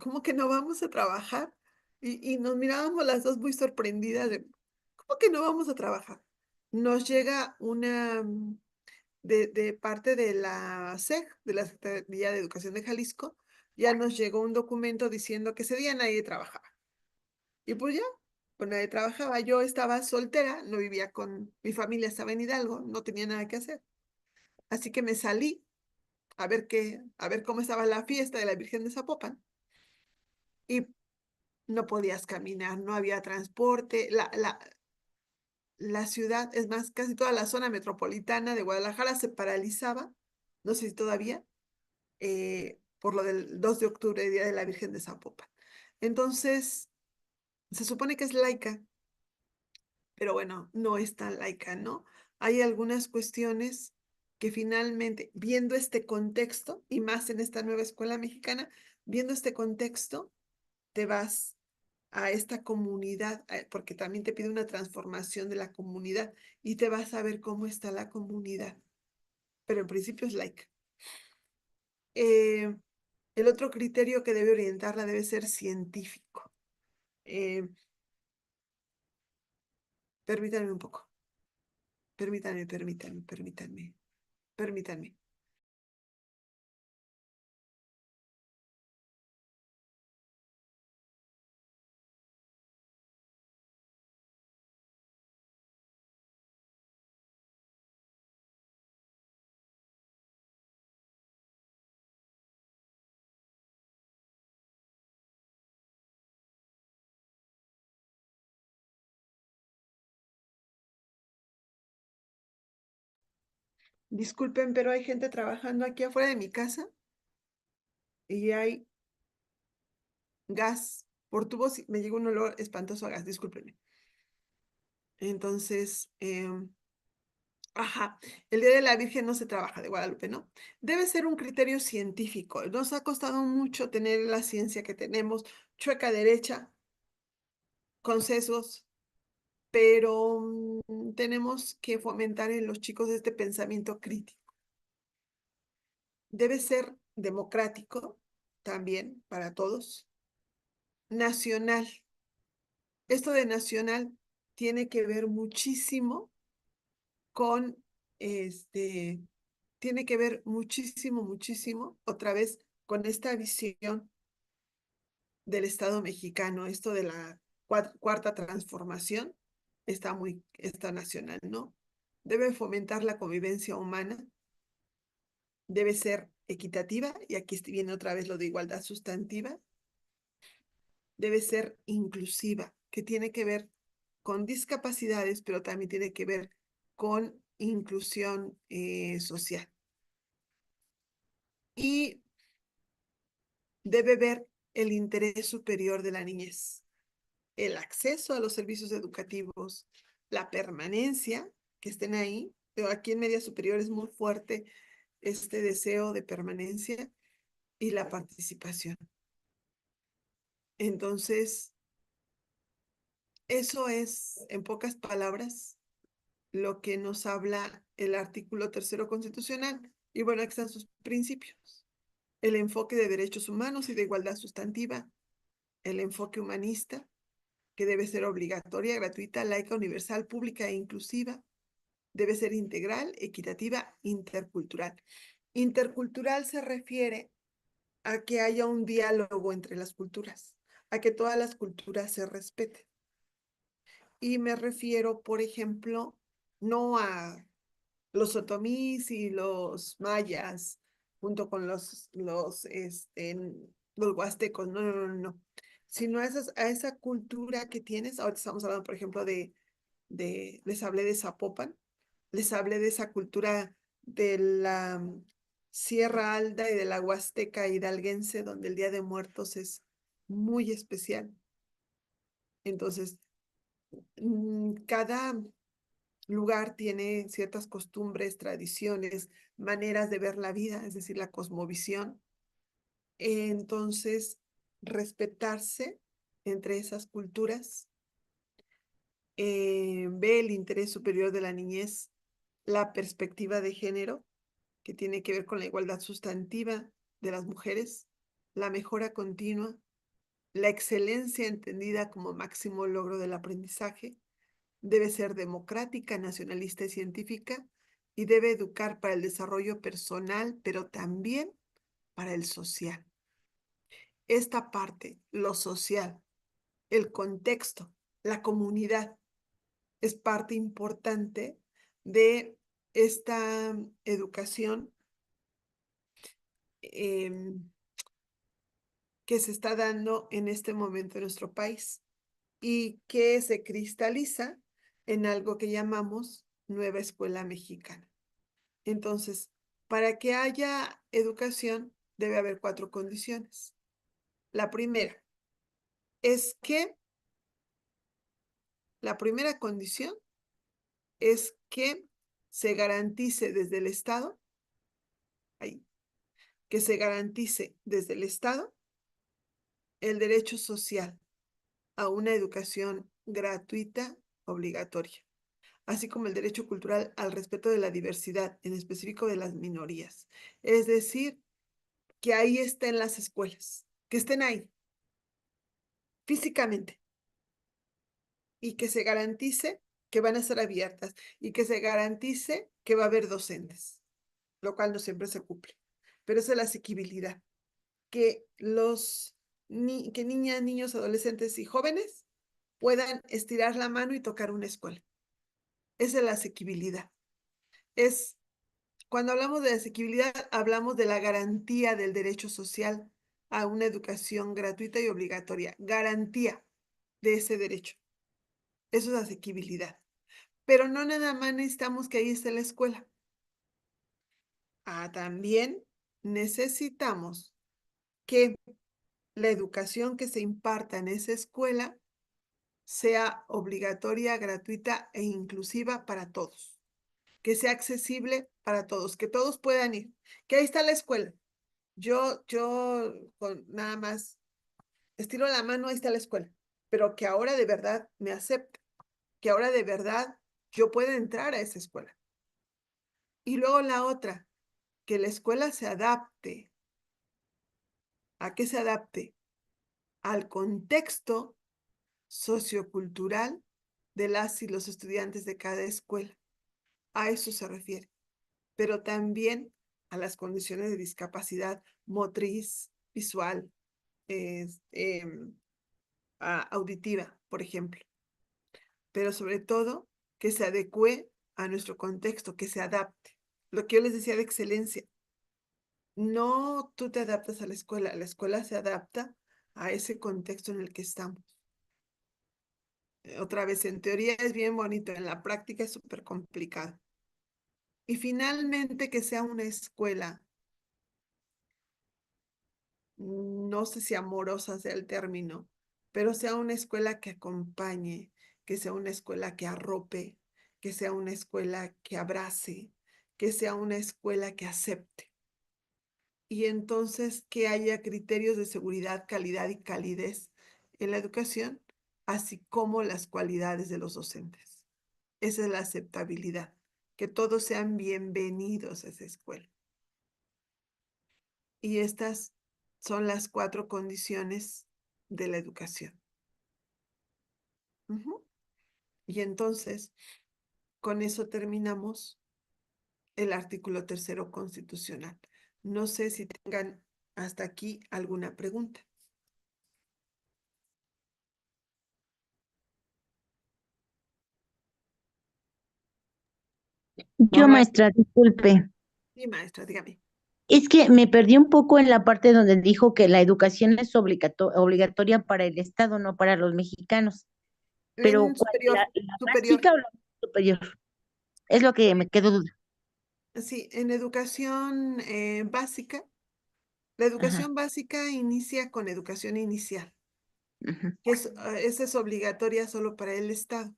¿Cómo que no vamos a trabajar? Y nos mirábamos las dos muy sorprendidas de, ¿cómo que no vamos a trabajar? Nos llega una de parte de la SEG, de la Secretaría de Educación de Jalisco, ya nos llegó un documento diciendo que ese día nadie trabajaba. Y pues ya, pues nadie trabajaba. Yo estaba soltera, no vivía con mi familia, estaba en Hidalgo, no tenía nada que hacer. Así que me salí a ver cómo estaba la fiesta de la Virgen de Zapopan. Y no podías caminar, no había transporte. La ciudad, es más, casi toda la zona metropolitana de Guadalajara se paralizaba, no sé si todavía, por lo del 2 de octubre, Día de la Virgen de Zapopan. Entonces, se supone que es laica, pero bueno, no es tan laica, ¿no? Hay algunas cuestiones que finalmente, viendo este contexto, y más en esta nueva escuela mexicana, viendo este contexto, te vas a esta comunidad, porque también te pide una transformación de la comunidad y te vas a ver cómo está la comunidad. Pero en principio es laica. El otro criterio que debe orientarla debe ser científico. Permítanme un poco. Permítanme. Disculpen, pero hay gente trabajando aquí afuera de mi casa y hay gas por tubos y me llega un olor espantoso a gas, discúlpenme. Entonces, ajá, el Día de la Virgen no se trabaja de Guadalupe, ¿no? Debe ser un criterio científico. Nos ha costado mucho tener la ciencia que tenemos, chueca derecha, con sesgos, pero tenemos que fomentar en los chicos este pensamiento crítico. Debe ser democrático también para todos. Nacional. Esto de nacional tiene que ver muchísimo con tiene que ver muchísimo, otra vez, con esta visión del Estado mexicano, esto de la cuarta transformación, está nacional, ¿no? Debe fomentar la convivencia humana, debe ser equitativa, y aquí viene otra vez lo de igualdad sustantiva, debe ser inclusiva, que tiene que ver con discapacidades, pero también tiene que ver con inclusión social. Y debe ver el interés superior de la niñez, el acceso a los servicios educativos, la permanencia, que estén ahí. Pero aquí en media superior es muy fuerte este deseo de permanencia y la participación. Entonces, eso es, en pocas palabras, lo que nos habla el artículo 3º constitucional. Y bueno, aquí están sus principios. El enfoque de derechos humanos y de igualdad sustantiva, el enfoque humanista, que debe ser obligatoria, gratuita, laica, universal, pública e inclusiva, debe ser integral, equitativa, intercultural. Intercultural se refiere a que haya un diálogo entre las culturas, a que todas las culturas se respeten. Y me refiero, por ejemplo, no a los otomís y los mayas, junto con los huastecos, no, sino a esa cultura que tienes. Ahora estamos hablando, por ejemplo, les hablé de Zapopan, les hablé de esa cultura de la Sierra Alta y de la Huasteca hidalguense, donde el Día de Muertos es muy especial. Entonces, cada lugar tiene ciertas costumbres, tradiciones, maneras de ver la vida, es decir, la cosmovisión. Entonces, respetarse entre esas culturas, ve el interés superior de la niñez, la perspectiva de género, que tiene que ver con la igualdad sustantiva de las mujeres, la mejora continua, la excelencia entendida como máximo logro del aprendizaje, debe ser democrática, nacionalista y científica, y debe educar para el desarrollo personal, pero también para el social. Esta parte, lo social, el contexto, la comunidad, es parte importante de esta educación que se está dando en este momento en nuestro país y que se cristaliza en algo que llamamos Nueva Escuela Mexicana. Entonces, para que haya educación, debe haber 4 condiciones. La primera es que, la primera condición es que se garantice desde el Estado, que se garantice desde el Estado el derecho social a una educación gratuita, obligatoria, así como el derecho cultural al respeto de la diversidad, en específico de las minorías. Es decir, que ahí estén las escuelas, que estén ahí, físicamente, y que se garantice que van a ser abiertas y que se garantice que va a haber docentes, lo cual no siempre se cumple. Pero esa es la asequibilidad, que que niñas, niños, adolescentes y jóvenes puedan estirar la mano y tocar una escuela. Esa es la asequibilidad. Cuando hablamos de asequibilidad, hablamos de la garantía del derecho social a una educación gratuita y obligatoria. Garantía de ese derecho. Eso es asequibilidad. Pero no nada más necesitamos que ahí esté la escuela. También necesitamos que la educación que se imparta en esa escuela sea obligatoria, gratuita e inclusiva para todos. Que sea accesible para todos, que todos puedan ir. Que ahí está la escuela. Yo nada más estiro la mano, ahí está la escuela. Pero que ahora de verdad me acepte. Que ahora de verdad yo pueda entrar a esa escuela. Y luego la otra, que la escuela se adapte. ¿A qué se adapte? Al contexto sociocultural de las y los estudiantes de cada escuela. A eso se refiere. Pero también a las condiciones de discapacidad motriz, visual, auditiva, por ejemplo. Pero sobre todo, que se adecue a nuestro contexto, que se adapte. Lo que yo les decía de excelencia. No tú te adaptas a la escuela se adapta a ese contexto en el que estamos. Otra vez, en teoría es bien bonito, en la práctica es súper complicado. Y finalmente que sea una escuela, no sé si amorosa sea el término, pero sea una escuela que acompañe, que sea una escuela que arrope, que sea una escuela que abrace, que sea una escuela que acepte. Y entonces que haya criterios de seguridad, calidad y calidez en la educación, así como las cualidades de los docentes. Esa es la aceptabilidad, que todos sean bienvenidos a esa escuela. Y estas son las 4 condiciones de la educación. Y entonces, con eso terminamos el artículo 3º constitucional. No sé si tengan hasta aquí alguna pregunta. Yo, maestra, disculpe. Sí, maestra, dígame. Es que me perdí un poco en la parte donde dijo que la educación es obligatoria para el Estado, no para los mexicanos. Pero En ¿cuál? superior, ¿La superior. básica o la superior? Es lo que me quedó duda. Sí, en educación básica. La Ajá. educación básica inicia con educación inicial, Ujú, que esa es obligatoria solo para el Estado,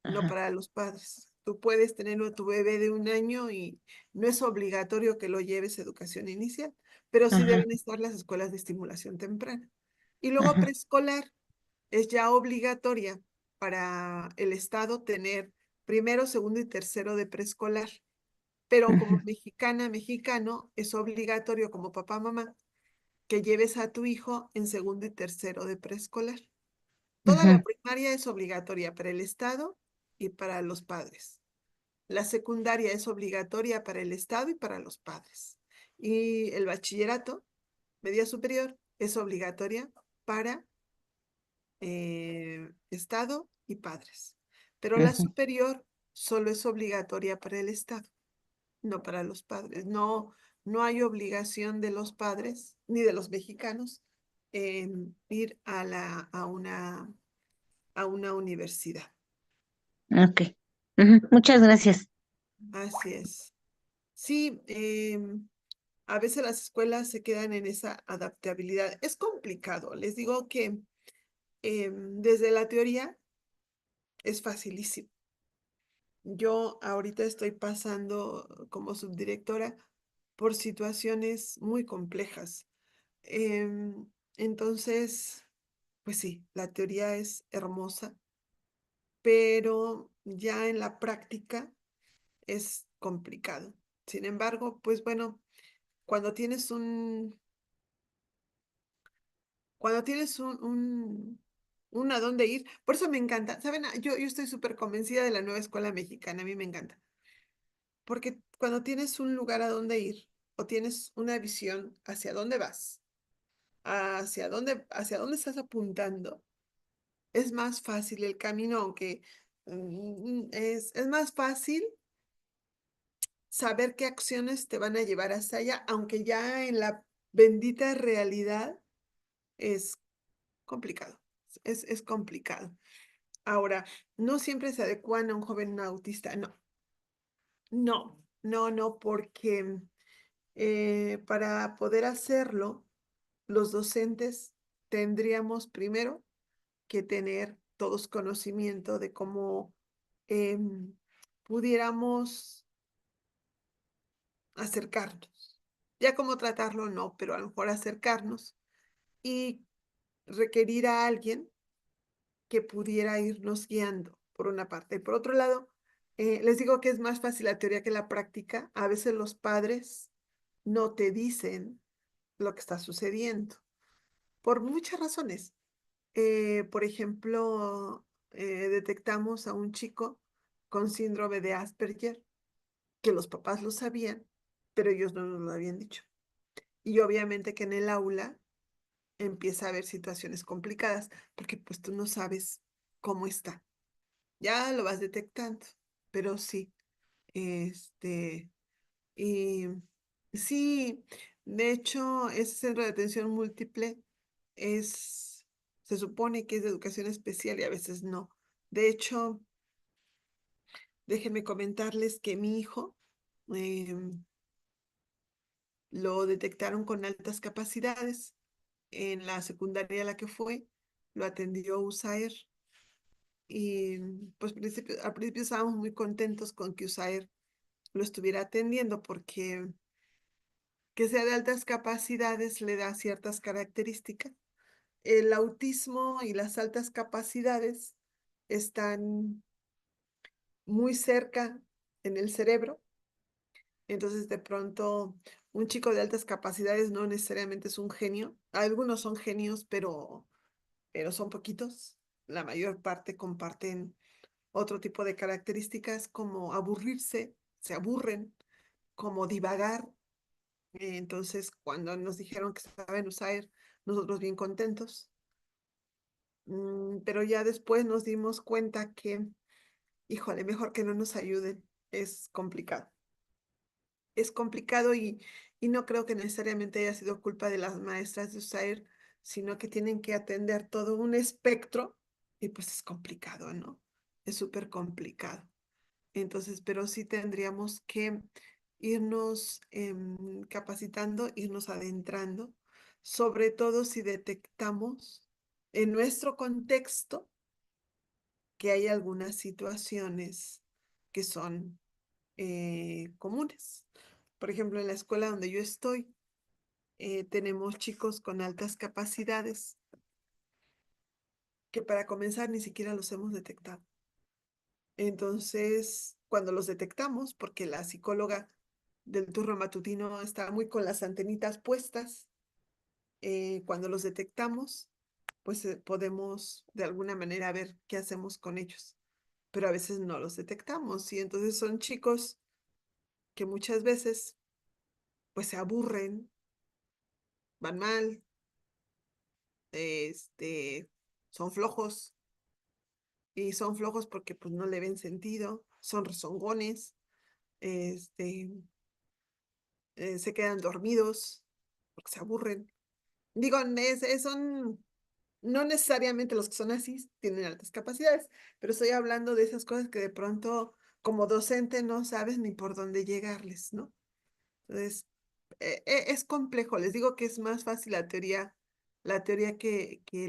no ajá, para los padres. Tú puedes tener a tu bebé de 1 año y no es obligatorio que lo lleves a educación inicial, pero sí ajá, deben estar las escuelas de estimulación temprana. Y luego ajá, preescolar es ya obligatoria para el Estado tener primero, segundo y tercero de preescolar. Pero como ujú, mexicana, mexicano, es obligatorio como papá, mamá, que lleves a tu hijo en segundo y tercero de preescolar. Toda la ujú, primaria es obligatoria para el Estado y para los padres. La secundaria es obligatoria para el Estado y para los padres. Y el bachillerato, media superior, es obligatoria para Estado y padres. Pero la ujú. superior solo es obligatoria para el Estado, no para los padres. No, no hay obligación de los padres ni de los mexicanos en ir a una universidad. Ok. Ujú, muchas gracias. Así es. Sí, a veces las escuelas se quedan en esa adaptabilidad. Es complicado. Les digo que desde la teoría es facilísimo. Yo ahorita estoy pasando como subdirectora por situaciones muy complejas. Entonces, pues sí, la teoría es hermosa, pero ya en la práctica es complicado. Sin embargo, pues bueno, cuando tienes un a dónde ir, por eso me encanta. ¿Saben? Yo estoy súper convencida de la nueva escuela mexicana, a mí me encanta. Porque cuando tienes un lugar a dónde ir o tienes una visión hacia dónde vas, hacia dónde estás apuntando, es más fácil el camino, aunque es más fácil saber qué acciones te van a llevar hasta allá, aunque ya en la bendita realidad es complicado. Es complicado. Ahora, no siempre se adecuan a un joven autista, no, no, porque para poder hacerlo, los docentes tendríamos primero que tener todos conocimiento de cómo em, pudiéramos acercarnos. Ya cómo tratarlo, no, pero a lo mejor acercarnos y requerir a alguien que pudiera irnos guiando, por una parte. Y por otro lado, les digo que es más fácil la teoría que la práctica. A veces los padres no te dicen lo que está sucediendo, por muchas razones. Por ejemplo, detectamos a un chico con síndrome de Asperger, que los papás lo sabían, pero ellos no nos lo habían dicho. Y obviamente que en el aula empieza a haber situaciones complicadas, porque pues tú no sabes cómo está. Ya lo vas detectando, pero sí, este, y sí, de hecho, ese centro de atención múltiple es, se supone que es de educación especial y a veces no. De hecho, déjenme comentarles que mi hijo lo detectaron con altas capacidades. En la secundaria a la que fue, lo atendió USAER y pues al principio estábamos muy contentos con que USAER lo estuviera atendiendo porque que sea de altas capacidades le da ciertas características. El autismo y las altas capacidades están muy cerca en el cerebro, entonces de pronto un chico de altas capacidades no necesariamente es un genio. Algunos son genios, pero son poquitos. La mayor parte comparten Otro tipo de características como aburrirse, se aburren, como divagar. Entonces, cuando nos dijeron que estaba en USAIR, nosotros bien contentos. Pero ya después nos dimos cuenta que, híjole, mejor que no nos ayuden. Es complicado. Es complicado y no creo que necesariamente haya sido culpa de las maestras de USAIR, sino que tienen que atender todo un espectro y pues es complicado, ¿no? Es súper complicado. Entonces, pero sí tendríamos que irnos capacitando, irnos adentrando, sobre todo si detectamos en nuestro contexto que hay algunas situaciones que son comunes. Por ejemplo, en la escuela donde yo estoy, tenemos chicos con altas capacidades que para comenzar ni siquiera los hemos detectado. Entonces, cuando los detectamos, porque la psicóloga del turno matutino está muy con las antenitas puestas, cuando los detectamos, pues podemos de alguna manera ver qué hacemos con ellos. Pero a veces no los detectamos y entonces son chicos que muchas veces pues se aburren, van mal, este, son flojos y son flojos porque pues no le ven sentido, son rezongones, este, se quedan dormidos porque se aburren. Digo, son, no necesariamente los que son así tienen altas capacidades, pero estoy hablando de esas cosas que de pronto como docente no sabes ni por dónde llegarles, ¿no? Entonces, es complejo, les digo que es más fácil la teoría que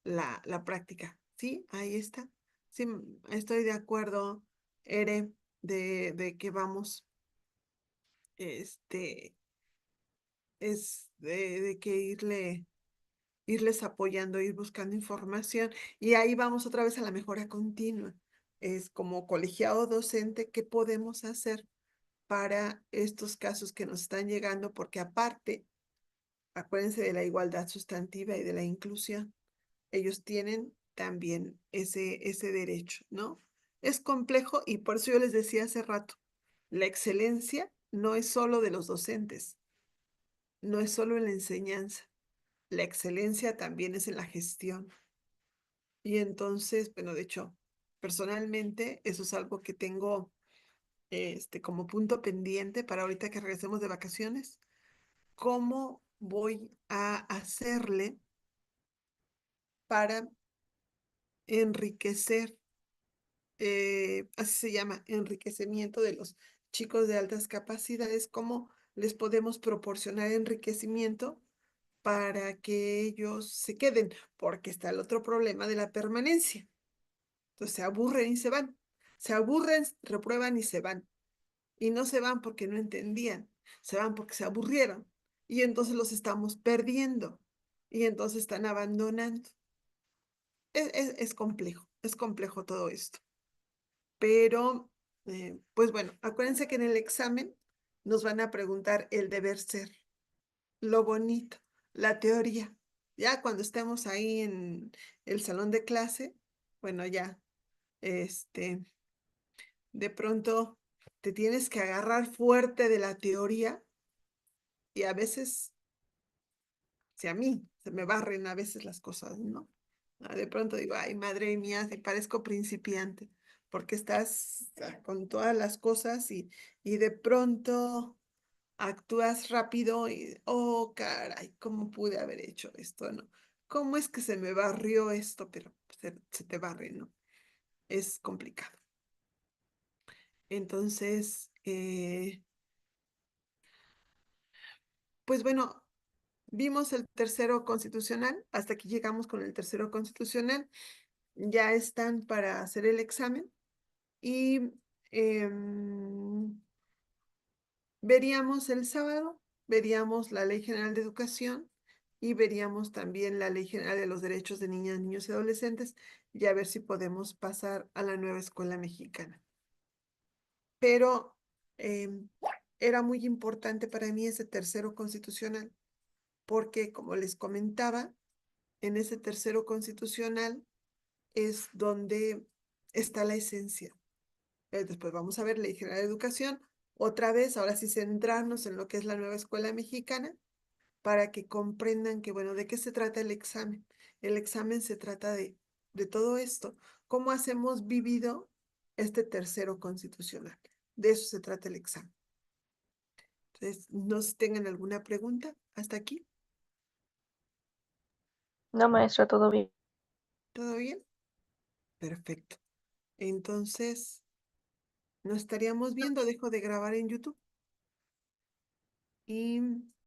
la práctica. Sí, ahí está. Sí, estoy de acuerdo, Ere, de que vamos, este, es de que irles apoyando, ir buscando información y ahí vamos otra vez a la mejora continua. Es como colegiado docente, ¿qué podemos hacer para estos casos que nos están llegando? Porque aparte, acuérdense de la igualdad sustantiva y de la inclusión. Ellos tienen también ese derecho, ¿no? Es complejo y por eso yo les decía hace rato, la excelencia no es solo de los docentes, no es solo en la enseñanza, la excelencia también es en la gestión. Y entonces, bueno, de hecho, personalmente, eso es algo que tengo como punto pendiente para ahorita que regresemos de vacaciones. ¿Cómo voy a hacerle para enriquecer, así se llama, enriquecimiento de los chicos de altas capacidades? ¿Cómo les podemos proporcionar enriquecimiento para que ellos se queden? Porque está el otro problema de la permanencia. Entonces se aburren y se van. Se aburren, reprueban y se van. Y no se van porque no entendían, se van porque se aburrieron. Y entonces los estamos perdiendo. Y entonces están abandonando. Es complejo todo esto. Pero, pues bueno, acuérdense que en el examen nos van a preguntar el deber ser, lo bonito, la teoría. Ya cuando estemos ahí en el salón de clase, bueno, ya, este, de pronto te tienes que agarrar fuerte de la teoría y a veces, si a mí se me barren a veces las cosas, ¿no? De pronto digo, ay, madre mía, te parezco principiante, porque estás con todas las cosas y de pronto actúas rápido y, oh, caray, ¿cómo pude haber hecho esto, no? ¿Cómo es que se me barrió esto? Pero se te barre, ¿no? Es complicado. Entonces, pues bueno, vimos el tercero constitucional, hasta aquí llegamos con el tercero constitucional, ya están para hacer el examen y veríamos el sábado, veríamos la Ley General de Educación y veríamos también la Ley General de los Derechos de Niñas, Niños y Adolescentes y a ver si podemos pasar a la nueva escuela mexicana. Pero era muy importante para mí ese tercero constitucional porque, como les comentaba, en ese tercero constitucional es donde está la esencia. Después vamos a ver Ley General de Educación, otra vez, ahora sí centrarnos en lo que es la nueva escuela mexicana, para que comprendan que, bueno, ¿de qué se trata el examen? El examen se trata de todo esto. ¿Cómo hemos vivido este tercero constitucional? De eso se trata el examen. Entonces, no sé si tengan alguna pregunta hasta aquí. No, maestra, todo bien. ¿Todo bien? Perfecto. Entonces, nos estaríamos viendo. Dejo de grabar en YouTube. Y